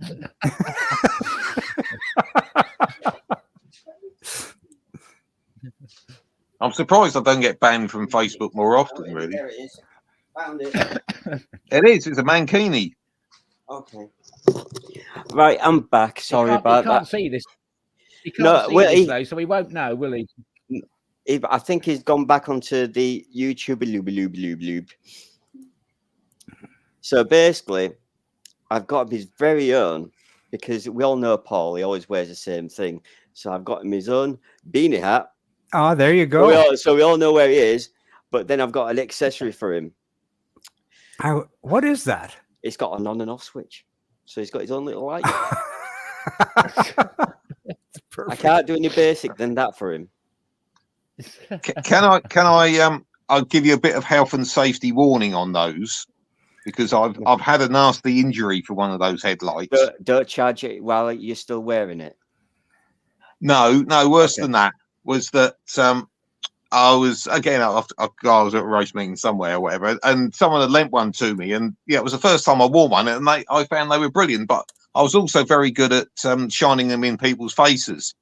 I'm surprised I don't get banned from Facebook more often, really. There it is. Found it. It is. It's a mankini. Okay. Right, I'm back. Sorry about that. He can't see this. He can't see this, though, so he won't know, will he? I think he's gone back onto the YouTube loob. So basically, I've got his very own, because we all know Paul. He always wears the same thing. So I've got him his own beanie hat. Oh, there you go. So we all know where he is. But then I've got an accessory for him. What is that? It's got an on and off switch. So he's got his own little light. I can't do any basic than that for him. Can I I'll give you a bit of health and safety warning on those, because I've had a nasty injury for one of those headlights. Don't charge it while you're still wearing it. No, worse than that was that I was at a race meeting somewhere or whatever, and someone had lent one to me, and it was the first time I wore one, and I found they were brilliant. But I was also very good at shining them in people's faces.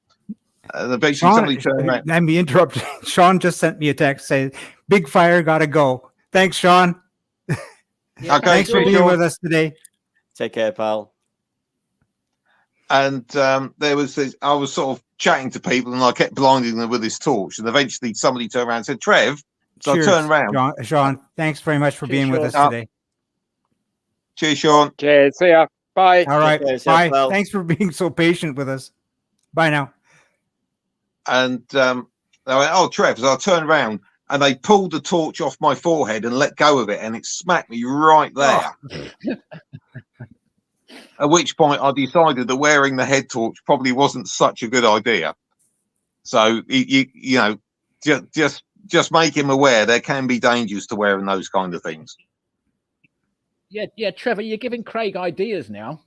Eventually, somebody turned around. Let me interrupt. Sean just sent me a text saying, "Big fire, gotta go." Thanks, Sean. Okay, thanks for being with us today. Take care, pal. And there was this, I was sort of chatting to people, and I kept blinding them with this torch. And eventually, somebody turned around and said, "Trev." So Cheers, I turned around. Sean, thanks very much for being with us today. Cheers, Sean. Cheers. See ya. Bye. All right. Care, Bye. pal. Thanks for being so patient with us. Bye now. And I went, "Oh, Trev." So I turned around, and they pulled the torch off my forehead and let go of it, and it smacked me right there. At which point, I decided that wearing the head torch probably wasn't such a good idea. So you know, just make him aware there can be dangers to wearing those kind of things. Yeah, Trevor, you're giving Craig ideas now.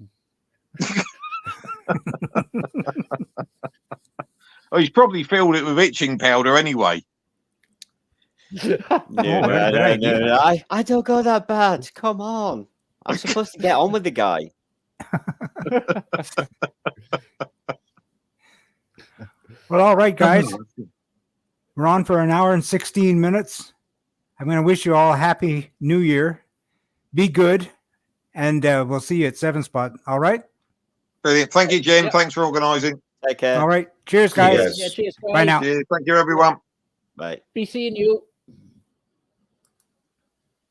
Oh, he's probably filled it with itching powder anyway. No, I don't go that bad. Come on. I'm supposed to get on with the guy. Well, all right, guys. We're on for an hour and 16 minutes. I'm going to wish you all a happy new year. Be good, and we'll see you at 7 Spot. All right? Brilliant. Thank you, Jim. Thanks for organising. Take care. All right. Cheers, guys. Yes. Yeah, cheers, guys. Bye now. Cheers. Thank you, everyone. Bye. Be seeing you.